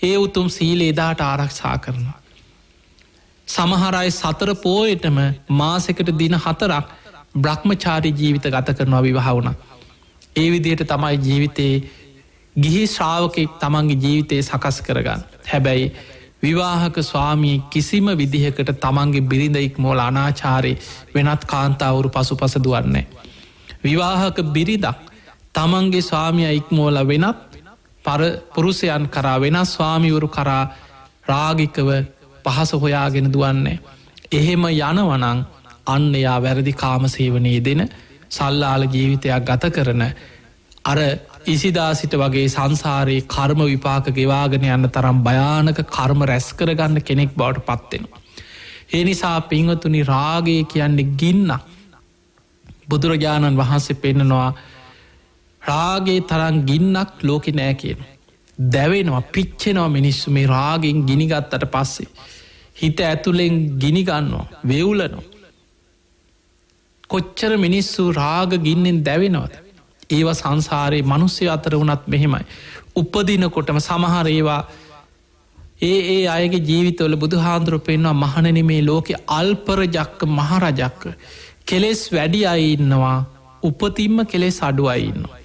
ඒ උතුම් සීලේ එදාට ආරක්ෂා කරනවා. සමහර අය සතර පෝයටම මාසෙකට දින 4ක් බ්‍රහ්මචාරී ජීවිත ගත කරනවා විවාහ වුණා. ඒ විදිහට තමයි ජීවිතේ ගිහි ශ්‍රාවකෙක් තමන්ගේ ජීවිතේ සකස් කරගන්න. හැබැයි විවාහක ස්වාමී කිසිම විදිහකට තමන්ගේ බිරිඳ ඉක්මෝල අනාචාරය වෙනත් කාන්තාවරු පසුපස දුවන්නේ. විවාහක බිරිදක් තමන්ගේ ස්වාමිය ඉක්මෝල වෙනත් පුරුෂයන් කරා වෙනස් ස්වාමිවරු කරා රාගිකව පහස හොයාගෙන දුවන්නේ. එහෙම යනවනං අන්න යා වැරදි කාමසේවනයේ දෙන සල්ලාල ජීවිතයක් ගත කරන අර ඉසිදාසිට වගේ සංසාරයේ කර්ම විපාක ගෙවාගෙන යන්න තරම් භයානක කර්ම රැස් කරගන්න කෙනෙක් බවට පත්වෙනවා. ඒ නිසා පින්වතුනි රාගය කියන්නේ ගින්න. බුදුරජාණන් වහන්සේ පෙන්නනවා රාගේ තරම් ගින්නක් ලෝකෙ නෑ කියන. දැවෙනවා පිච්චෙනවා මිනිස්සු මේ රාගෙන් ගිනිගත්තට පස්සේ. හිත ඇතුළෙන් ගිනිගන්නවා වෙවුලනවා. කොච්චර මිනිස්සු රාග ගින්නෙන් දැවෙනවද. ඒවා සංසාරයේ මනුස්්‍යය අතර වනත් මෙහෙමයි. උපදිනකොටම සමහර ඒවා ඒ අයගේ ජීවිතවල බුදු හාන්දුරුව පෙන්වා මහණන මේ ලෝකෙ අල්පරජක්ක මහරජක්ක කෙලෙස් වැඩි අය ඉන්නවා උපතින්ම කෙලෙස් අඩු අය ඉන්නවා.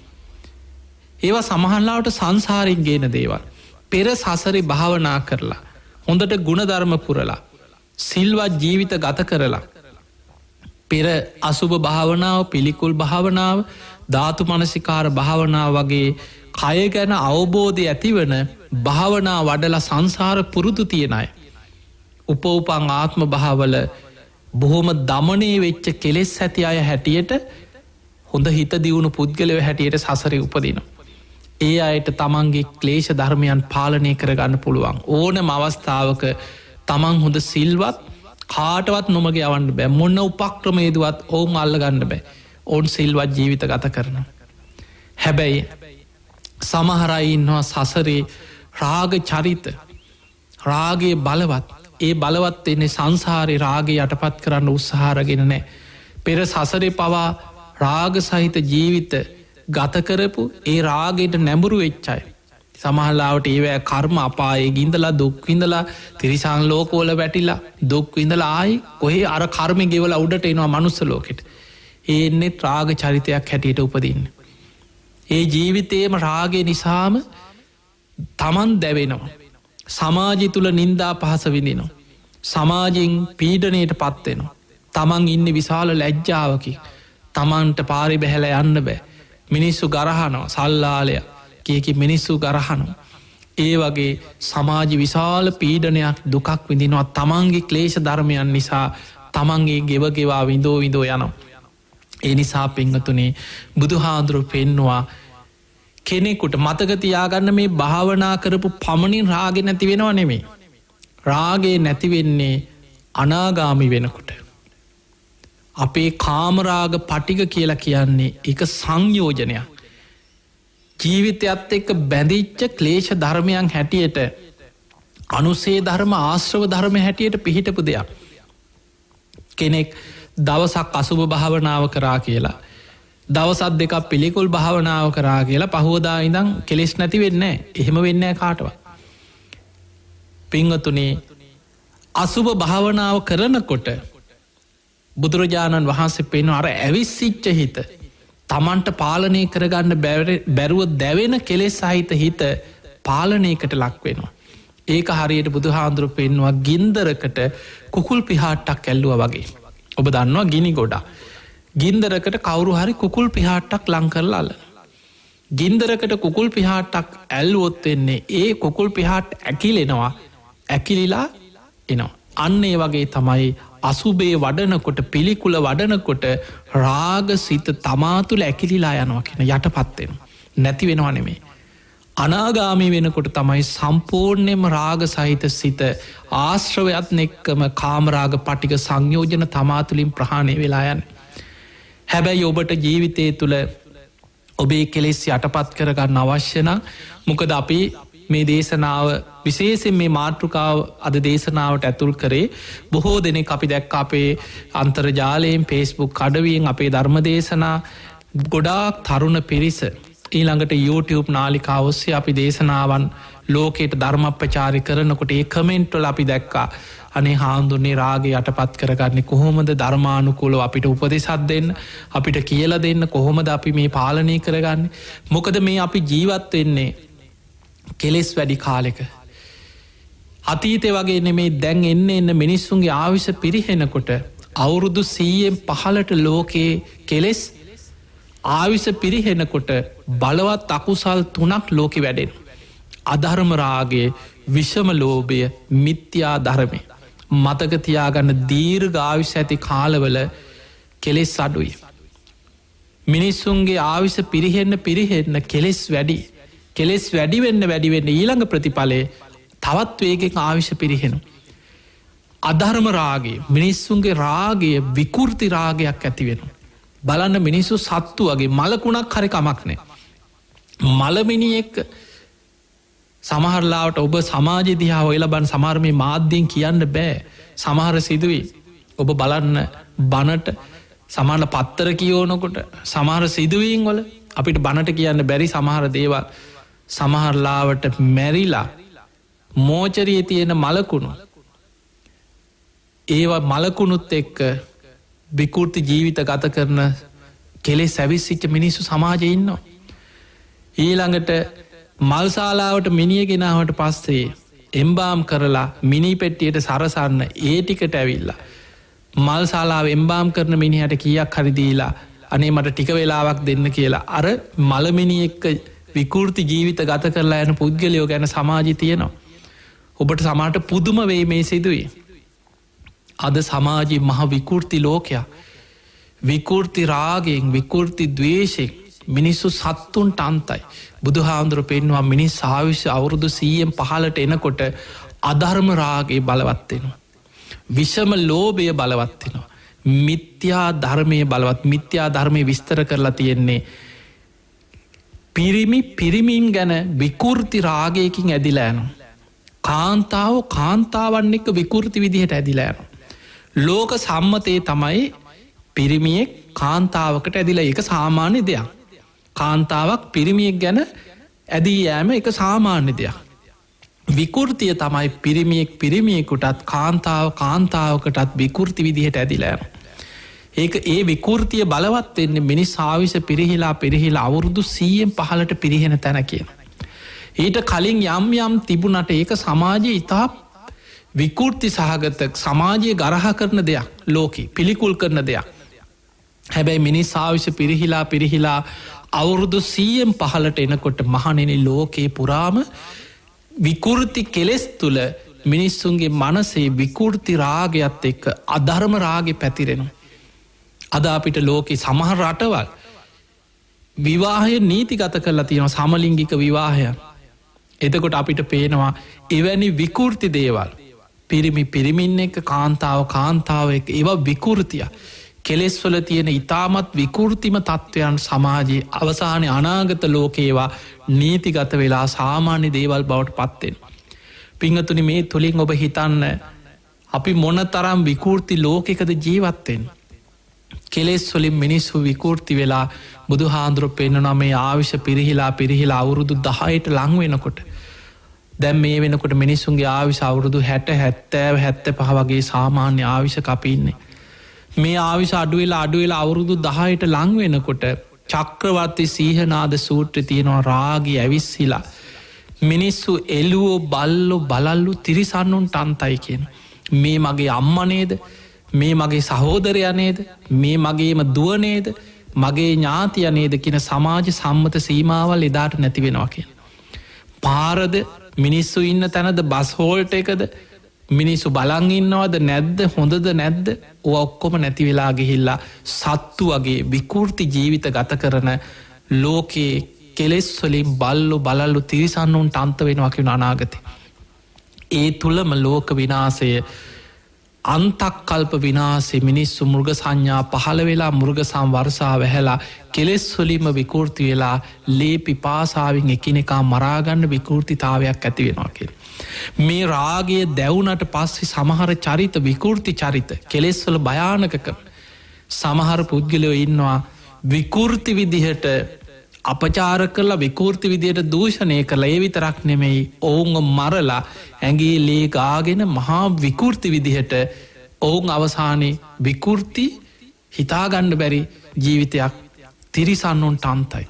ඒවා සමහල්ලාවට සංසාරෙන් ගේන දේවල්. පෙර සසරි භාවනා කරලා හොඳට ගුණධර්ම පුරලා සිල්වත් ජීවිත ගත කරලා පෙර අසුභ භාවනාව පිළිකුල් භාවනාව ධාතු මනසිකාර භාවනාව වගේ කය ගැන අවබෝධය ඇතිවන භාවනා වඩලා සංසාර පුරුදු තියෙනයි. උපවපං ආත්ම භාවල බොහොම දමනය වෙච්ච කෙලෙස් ඇති අය හැටියට හොඳ හිත දියුණු පුද්ගලව හැටියට සසරය උපදිනවා. ඒ අයට තමන්ගේ ක්ලේෂ ධර්මයන් පාලනය කරගන්න පුළුවන්. ඕනම අවස්ථාවක තමන් හොඳ සිල්වත් කාටවත් නොමග යවන්න බෑ මොන්න උපක්‍රමේදුවත් ඔවුන් අල්ලගන්න බෑ ඔවුන් සිල්වත් ජීවිත ගත කරන. හැබැයි සමහරයින්නවා සසරේ රාග චරිත රාගේ බලවත් ඒ බලවත් එන්නේ සංසාරය රාගේ යටපත් කරන්න උත්සාහරගෙන නෑ. පෙර සසරේ පවා රාග සහිත ජීවිත ගතකරපු ඒ රාගයට නැඹුරු වෙච්චයි. සමහල්ලාවට ඒවෑ කර්ම අපායේ ගින්දලා දුක්විඳලා තිරිසං ලෝකෝල වැටිලා දුක්විඳලා ආයි කොහේ අර කර්මය ගෙවල උඩට එනවා මනුස්ස ලෝකෙට. ඒන්නෙත් රාග චරිතයක් හැටියට උපදින්න. ඒ ජීවිතයේම රාගය නිසාම තමන් දැවෙනවා. සමාජි තුළ නින්දා පහස විඳිනවා. සමාජෙන් පීඩනයට පත්වෙනවා. තමන් ඉන්න විශාල ලැජ්ජාවකි. තමන්ට පාරි බැහැල යන්න බෑ. මිනිස්සු ගරහනවා සල්ලාලය කියකි මිනිස්සු ගරහනවා. ඒ වගේ සමාජ විශාල පීඩනයක් දුකක් විඳිනවා තමන්ගේ ක්ලේෂ ධර්මයන් නිසා තමන්ගේ ගෙවගෙවා විඳෝ විඳෝ යනවා. ඒ නිසා පිංහතුනේ බුදු හාදුරු පෙන්නවා කෙනෙකුට මතකතියාගන්න මේ භාවනා කරපු පමණින් රාග නැති වෙනවා නෙමේ. රාගේ නැතිවෙන්නේ අනාගාමි වෙනකොට. අපේ කාමරාග පටික කියලා කියන්නේ එක සංයෝජනයක්. ජීවිතයත් එක්ක බැඳිච්ච ක්ලේෂ ධර්මයන් හැටියට අනුසේ ධර්ම ආශ්‍රව ධර්ම හැටියට පිහිටපු දෙයක්. කෙනෙක් දවසක් අසුභ භාවනාව කරා කියලා දවසත් දෙක පිළිකුල් භාවනාව කරා කියලා පහෝදා ඉඳං කෙලෙස් නැති වෙන්න එහෙම වෙන්න කාටව. පිංහතුනේ අසුභ භාවනාව කරනකොට බුදුරජාණන් වහන්සේ පෙන අර ඇවිස්සිච්ච හිත තමන්ට පාලනය කරගන්න බැරුව දැවෙන කෙලෙස් සහිත හිත පාලනයකට ලක්වෙනවා. ඒක හරියට බුදුහාන්දුරු පෙන්වා ගින්දරකට කුකුල් පිහාට්ටක් ඇල්ලුව වගේ. ඔබ දන්නවා ගිනි ගොඩා. ගින්දරකට කවුරු හරි කුකුල් පිහාට්ටක් ලංකරල අල. ගින්දරකට කුකුල් පිහාට්ටක් ඇල්ලුවොත්වෙන්නේ ඒ කුකුල් පිහාට් ඇකිලෙනවා ඇකිලිලා එනවා. අන්න ඒ වගේ තමයි අසුබේ වඩනකොට පිළිකුල වඩනකොට රාග සිත තමාතුළ ඇකිලිලා යනවා කියෙන යටපත්වෙන නැති වෙනවා නෙමේ. අනාගාමී වෙනකොට තමයි සම්පූර්ණයම රාග සහිත සිත ආශ්‍රවයත් එක්කම කාමරාග පටික සංයෝජන තමාතුළින් ප්‍රහාණය වෙලායන්. හැබැයි ඔබට ජීවිතය තුළ ඔබේ කෙලෙස් යටපත් කරගන්න අවශ්‍යන මොකද අපි මේ දේශනාව විශේෂෙන් මේ මාතෘකාව අද දේශනාවට ඇතුල් කරේ බොහෝ දෙනෙක් අපි දැක්ක අපේ අන්තර්ජාලයෙන් ෆේස්බුක් කඩවියෙන් අපේ ධර්ම දේශනා ගොඩාක් තරුණ පිරිස ඊළඟට YouTube නාලිකා ඔස්සේ අපි දේශනාවන් ලෝකයට ධර්මප්‍රචාරය කරනකොට ඒ කමෙන්ට්වල අපි දැක්කා අනේ හාමුදුරනේ රාගේ යටපත් කරගන්නේ කොහොමද ධර්මානුකූලව අපිට උපදෙසක් දෙන්න අපිට කියලා දෙන්න කොහොමද අපි මේ පාලනය කරගන්නේ මොකද මේ අපි ජීවත් වෙන්නේ කෙලෙස් වැඩි කාලෙක අතීතය වගේ නෙමේ දැන් එන්න මිනිස්සුන්ගේ ආවිෂ පිරිහෙනකොට අවුරුදු 100න් පහලට ලෝකයේ කෙලෙස් ආවිෂ පිරිහෙනකොට බලවත් අකුසල් 3ක් ලෝකෙ වැඩෙන. අධර්මරාගේ විෂම ලෝභය මිත්‍යා ධර්මය. මතකතියාගන්න දීර්ඝ ආවිෂ ඇති කාලවල කෙලෙස් අඩුයි. මිනිස්සුන්ගේ ආවිෂ පිරිහෙන්න කෙලෙස් වැඩි. කෙලෙස් වැඩිවෙන්න ඊළඟ ප්‍රතිඵලය තවත් වේගෙන් ආවිෂ පිරිහෙන. අධර්ම රාගේ මිනිස්සුන්ගේ රාගය විකෘති රාගයක් ඇතිවෙන. බලන්න මිනිස්සු සත්තු වගේ මලකුණක් හරි කමක්නෑ. මලමිනියෙක් සමහරලාට ඔබ සමාජය දිහා ඔයලබන් සමාර්මය මාධ්‍යයෙන් කියන්න බෑ සමහර සිදුවී ඔබ බලන්න බනට සමාන පත්තර කියෝනකොට සමහර සිදුවීන් වල අපිට බනට කියන්න බැරි සමහර දේවල් සමහරලාවට මැරිලා මෝචරිය තියෙන මලකුණු ඒවා මලකුණුත් එක්ක විකෘති ජීවිත ගත කරන කෙලෙ සැවිස්සිච්ච මිනිස්සු සමාජය ඉන්නවා. ඊළඟට මල්සාලාවට මිනිිය ගෙනාවට පස්සේ එම්බාම් කරලා මිනි පෙට්ටියට සරසන්න ඒ ටිකට ඇවිල්ලා. මල්සාලාව එම්බාම් කරන මිනිහට කියක් හරිදීලා අනේ මට ටික වෙලාවක් දෙන්න කියලා අර මළමිනි එක්ක විකෘති ජීවිත ගත කරලා යන පුද්ගලයෝ ගැන සමාජි තියෙනවා. ඔබට සමාට පුදුම වේ මේ සිදුවේ. අද සමාජී මහ විකෘති ලෝකයා විකෘති රාගෙන් විකෘති දවේශෙක් මිනිස්සු සත්තුන්ට අන්තයි. බුදුහාන්දුරු පෙන්වා මිනිස් ආවිශ්‍ය අවුරුදු 100න් පහලට එනකොට අධර්ම රාගේ බලවත්වෙනවා. විෂම ලෝභය බලවත්වෙනවා. මිත්‍යා ධර්මය බලවත් මිත්‍යා ධර්මය විස්තර කරලා තියෙන්නේ පිරිමින් ගැන විකෘති රාගයකින් ඇදිලෑනු. කාන්තාව කාන්තාවන් එක්ක විකෘති විදිහට ඇදිලෑනු. ලෝක සම්මතය තමයි පිරිමියෙක් කාන්තාවකට ඇදිලා එක සාමාන්‍ය දෙයක්. කාන්තාවක් පිරිමියෙක් ගැන ඇදී යෑම එක සාමාන්‍ය දෙයක්. විකෘතිය තමයි පිරිමියෙකුටත් කාන්තාවකටත් විකෘති විදිහට ඇදිලෑන. ඒ විකෘතිය බලවත්වෙන්නේ මිනිස් ආවිෂ පිරිහිලා අවුරුදු 100න් පහලට පිරිහෙන තැන කියන. ඊට කලින් යම් තිබුණට ඒක සමාජය ඉතා විකෘති සහගත සමාජය ගරහ කරන දෙයක් ලෝකෙ පිළිකුල් කරන දෙයක්. හැබැයි මිනිස් ආවිෂ පිරිහිලා අවුරුදු 100න් පහලට එනකොට මහනෙන ලෝකයේ පුරාම විකෘති කෙලෙස් තුළ මිනිස්සුන්ගේ මනසේ විකෘති රාගයක්ත් එක්ක අධර්ම රාගෙ පැතිරෙනු. අද අපිට ලෝකෙ සමහර රටවල් විවාහය නීතිගත කරලා තියෙන සමලිංගික විවාහය. එතකොට අපිට පේනවා එවැනි විකෘති දේවල් පිරිමින් එක කාන්තාව එක ඒවා විකෘතිය කෙලෙස්වල තියෙන ඉතාමත් විකෘතිම තත්ත්වයන් සමාජයේ අවසානය අනාගත ලෝකේවා නීතිගත වෙලා සාමාන්‍ය දේවල් බවට පත්වෙන්. පිංහතුනි මේ තුළින් ඔබ හිතන්න අපි මොන තරම් විකෘති ලෝකෙකද ජීවත්වෙන්. කෙලෙස් වලින් මිනිස්සු විකෘති වෙලා බුදු හාන්දුරු පෙන්න්නන මේ ආවිෂ පිරිහිලා අවුරුදු 10ට ලං වෙනකොට. දැම් මේ වෙනකොට මිනිස්සුන්ගේ ආවිශ අවුරුදු 60 වගේ සාමාන්‍ය ආවිෂ කපින්නේ. මේ ආවිශ අඩුවෙලා අවුරුදු 10ට ලං වෙනකොට චක්‍රවර්ති සීහනාද සූත්‍රය තියෙනවා රාගී ඇවිස්සිලා. මිනිස්සු එලුවෝ බල්ලෝ බලල්ලු තිරිසන්නුන්ට අන්තයි කියෙන්. මේ මගේ අම්මනේද මේ මගේ සහෝදරයනේද මේ මගේම දුවනේද මගේ ඥාතියනේද කියන සමාජ සම්මත සීමාවල් එදාට නැති වෙනවා කිය. පාරද මිනිස්සු ඉන්න තැනද බස් හෝල්ට එකද මිනිස්සු බලං ඉන්නවද නැද්ද හොඳද නැද්ද ඔක්කොම නැති වෙලා ගිහිල්ලා සත්තු වගේ විකෘති ජීවිත ගත කරන ලෝකයේ කෙලෙස්වලින් බල්ලු බලල්ලු තිරිසන්නුන්ට අන්ත වෙනවා කියෙන අනාගත. ඒ තුළම ලෝක විනාසය අන්තක්කල්ප විනාසේ මිනිස්සු මුර්ග සංඥා පහළ වෙලා මුර්ගසම් වර්සා වැහැලා කෙලෙස්වලින්ම විකෘති වෙලා ලේ පිපාසාාවෙන් එකිනෙකා මරාගන්න විකෘතිතාවයක් ඇති වෙනවා කියල. මේ රාගයේ දැවුනට පස්සේ සමහර චරිත විකෘති චරිත කෙලෙස්වල භයානකකම සමහර පුද්ගලයෝ ඉන්නවා විකෘති විදිහට අපචාර කරලා විකෘති විදියට දූෂණය කරලා ඒ විතරක් නෙමෙයි ඔවුන් මරලා ඇගේ ලේ ගාගෙන මහා විකෘති විදිහට ඔවුන් අවසානයේ විකෘති හිතාගණ්ඩ බැරි ජීවිතයක් තිරිසන්නුන්ට අන්තයි.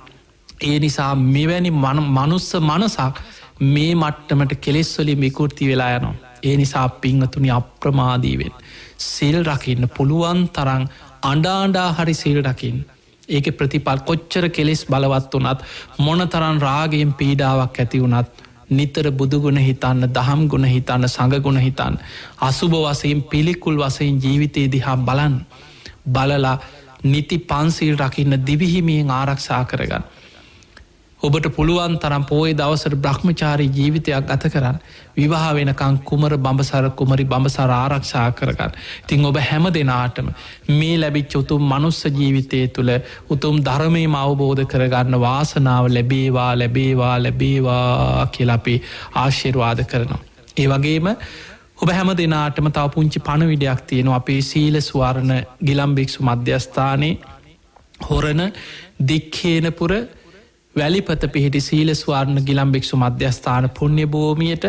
ඒ නිසා මෙවැනි මනුස්ස මනසක් මේ මට්ටමට කෙලෙස් වලින් විකෘති වෙලා යනවා. ඒ නිසා පින්වතුනි අප්‍රමාදී වෙන්න. සීල් රකින්න පුළුවන් තරම් අඬා හරි සීල් රකින්න. ඒකේ ප්‍රතිපල කොච්චර කෙලෙස් බලවත් වුණත් මොනතරම් රාගයෙන් පීඩාවක් ඇති වුණත් නිතර බුදු ගුණ හිතන්න, දහම් ගුණ හිතන්න, සංඝ ගුණ හිතන්න, අසුබ වශයෙන් පිළිකුල් වශයෙන් ජීවිතේ දිහා බලන්න. බලලා නිති පන්සීල් රකින්න දිවිහිමියෙන් ආරක්ෂා කරගන්න. ඔබට පුළුවන් තරම් පොයේ දවසට බ්‍රහ්මචාරී ජීවිතයක් ගත කරන්න. විවාහ වෙනකන් කුමර බඹසර කුමරි බඹසර ආරක්ෂා කරගන්න. ඉතින් ඔබ හැම දෙනාටම මේ ලැබිච්ච උතුම් මනුස්ස ජීවිතය තුළ උතුම් ධර්මයම අවබෝධ කරගන්න වාසනාව ලැබේවා ලැබේවා ලැබේවා කියලා අපි ආශිර්වාද කරනවා. ඒ වගේම ඔබ හැම දෙනාටම තව පුංචි පණවිඩයක් තියෙනවා. අපේ සීල ස්වර්ණ ගිලන් භික්ෂු මධ්‍යස්ථානයේ හොරණ දික්හේනපුර වැලිපත පිහිටි සීල ස්වර්ණ ගිලන් භික්ෂු මධ්‍යස්ථාන පුණ්‍ය භූමියට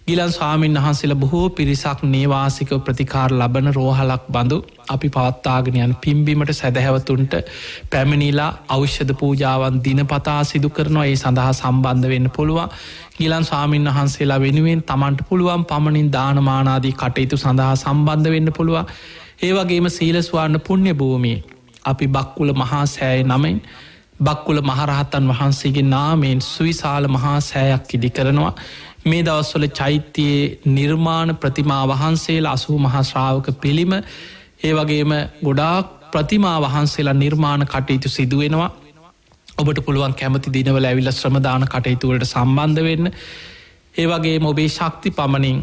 ගිලන් ස්වාමීන් වහන්සේලා බොහෝ පිරිසක් නේවාසික ප්‍රතිකාර ලබන රෝහලක් බඳු අපි පවත්වාගෙන යන පිම්බීමට සැදැහැවතුන්ට පැමිණිලා ඖෂධ පූජාවන් දිනපතා සිදු කරනවා. ඒ සඳහා සම්බන්ධ වෙන්න පුළුවන්. ගිලන් ස්වාමීන් වහන්සේලා වෙනුවෙන් තමන්ට පුළුවන් පමණින් දානමාන ආදී කටයුතු සඳහා සම්බන්ධ වෙන්න පුළුවන්. ඒ වගේම සීල ස්වර්ණ පුණ්‍ය භූමියේ අපි බක්කුල මහා සෑය නමින් බක්කුල මහරහතන් වහන්සේගේ නාමයෙන් සුවිශාල මහා සෑයක් ඉදි කරනවා. මේ දවස්වල චෛත්‍යයේ නිර්මාණ ප්‍රතිමා වහන්සේලා 80 මහා ශ්‍රාවක පිළිම, ඒ වගේම ගොඩාක් ප්‍රතිමා වහන්සේලා නිර්මාණ කටයුතු සිදු වෙනවා. ඔබට පුළුවන් කැමති දිනවල ඇවිල්ලා ශ්‍රම දාන කටයුතු වලට සම්බන්ධ වෙන්න. ඒ වගේම ඔබේ ශක්ති පමණින්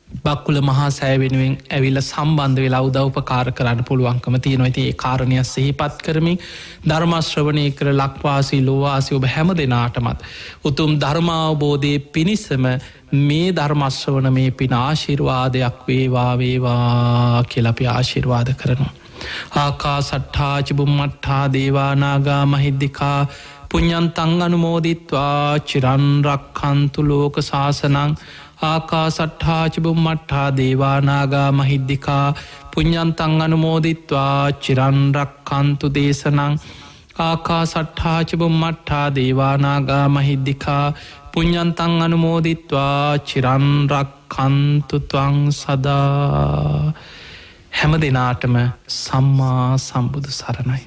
බක්කුල මහා සෑය වෙනුවෙන් ඇවිල්ලා සම්බන්ධ වෙලා උදව්පකාර කරන්න පුළුවන්කම තියෙනවා. ඉතින් ඒ කාරණය සිහිපත් කරමින් ධර්ම ශ්‍රවණය කර ලක්වාසී ලෝවාසී ඔබ හැම දෙනාටමත් උතුම් ධර්මාවබෝධයේ පිණිසම මේ ධර්ම ශ්‍රවණමේ පින ආශිර්වාදයක් වේවා වේවා කියලා අපි ආශිර්වාද කරනවා. ආකාසට්ඨා ච බුම්මට්ඨා දේවා නාග මහිද්దికා පුඤ්ඤන්තං අනුමෝදිත්වා චිරන් රක්ඛන්තු ලෝක සාසනං. ආකාසට්ඨා ච බුම්මට්ඨා දේවා නාග මහිද්దికා පුඤ්ඤන්තං අනුමෝදිත්වා චිරන් රක්ඛන්තු දේශනං. ආකාසට්ඨා ච බුම්මට්ඨා දේවා නාග මහිද්దికා පුඤ්ඤන්තං අනුමෝදිත්වා චිරන් රක්ඛන්තු ත්වං සදා. හැම දිනාටම සම්මා සම්බුදු සරණයි.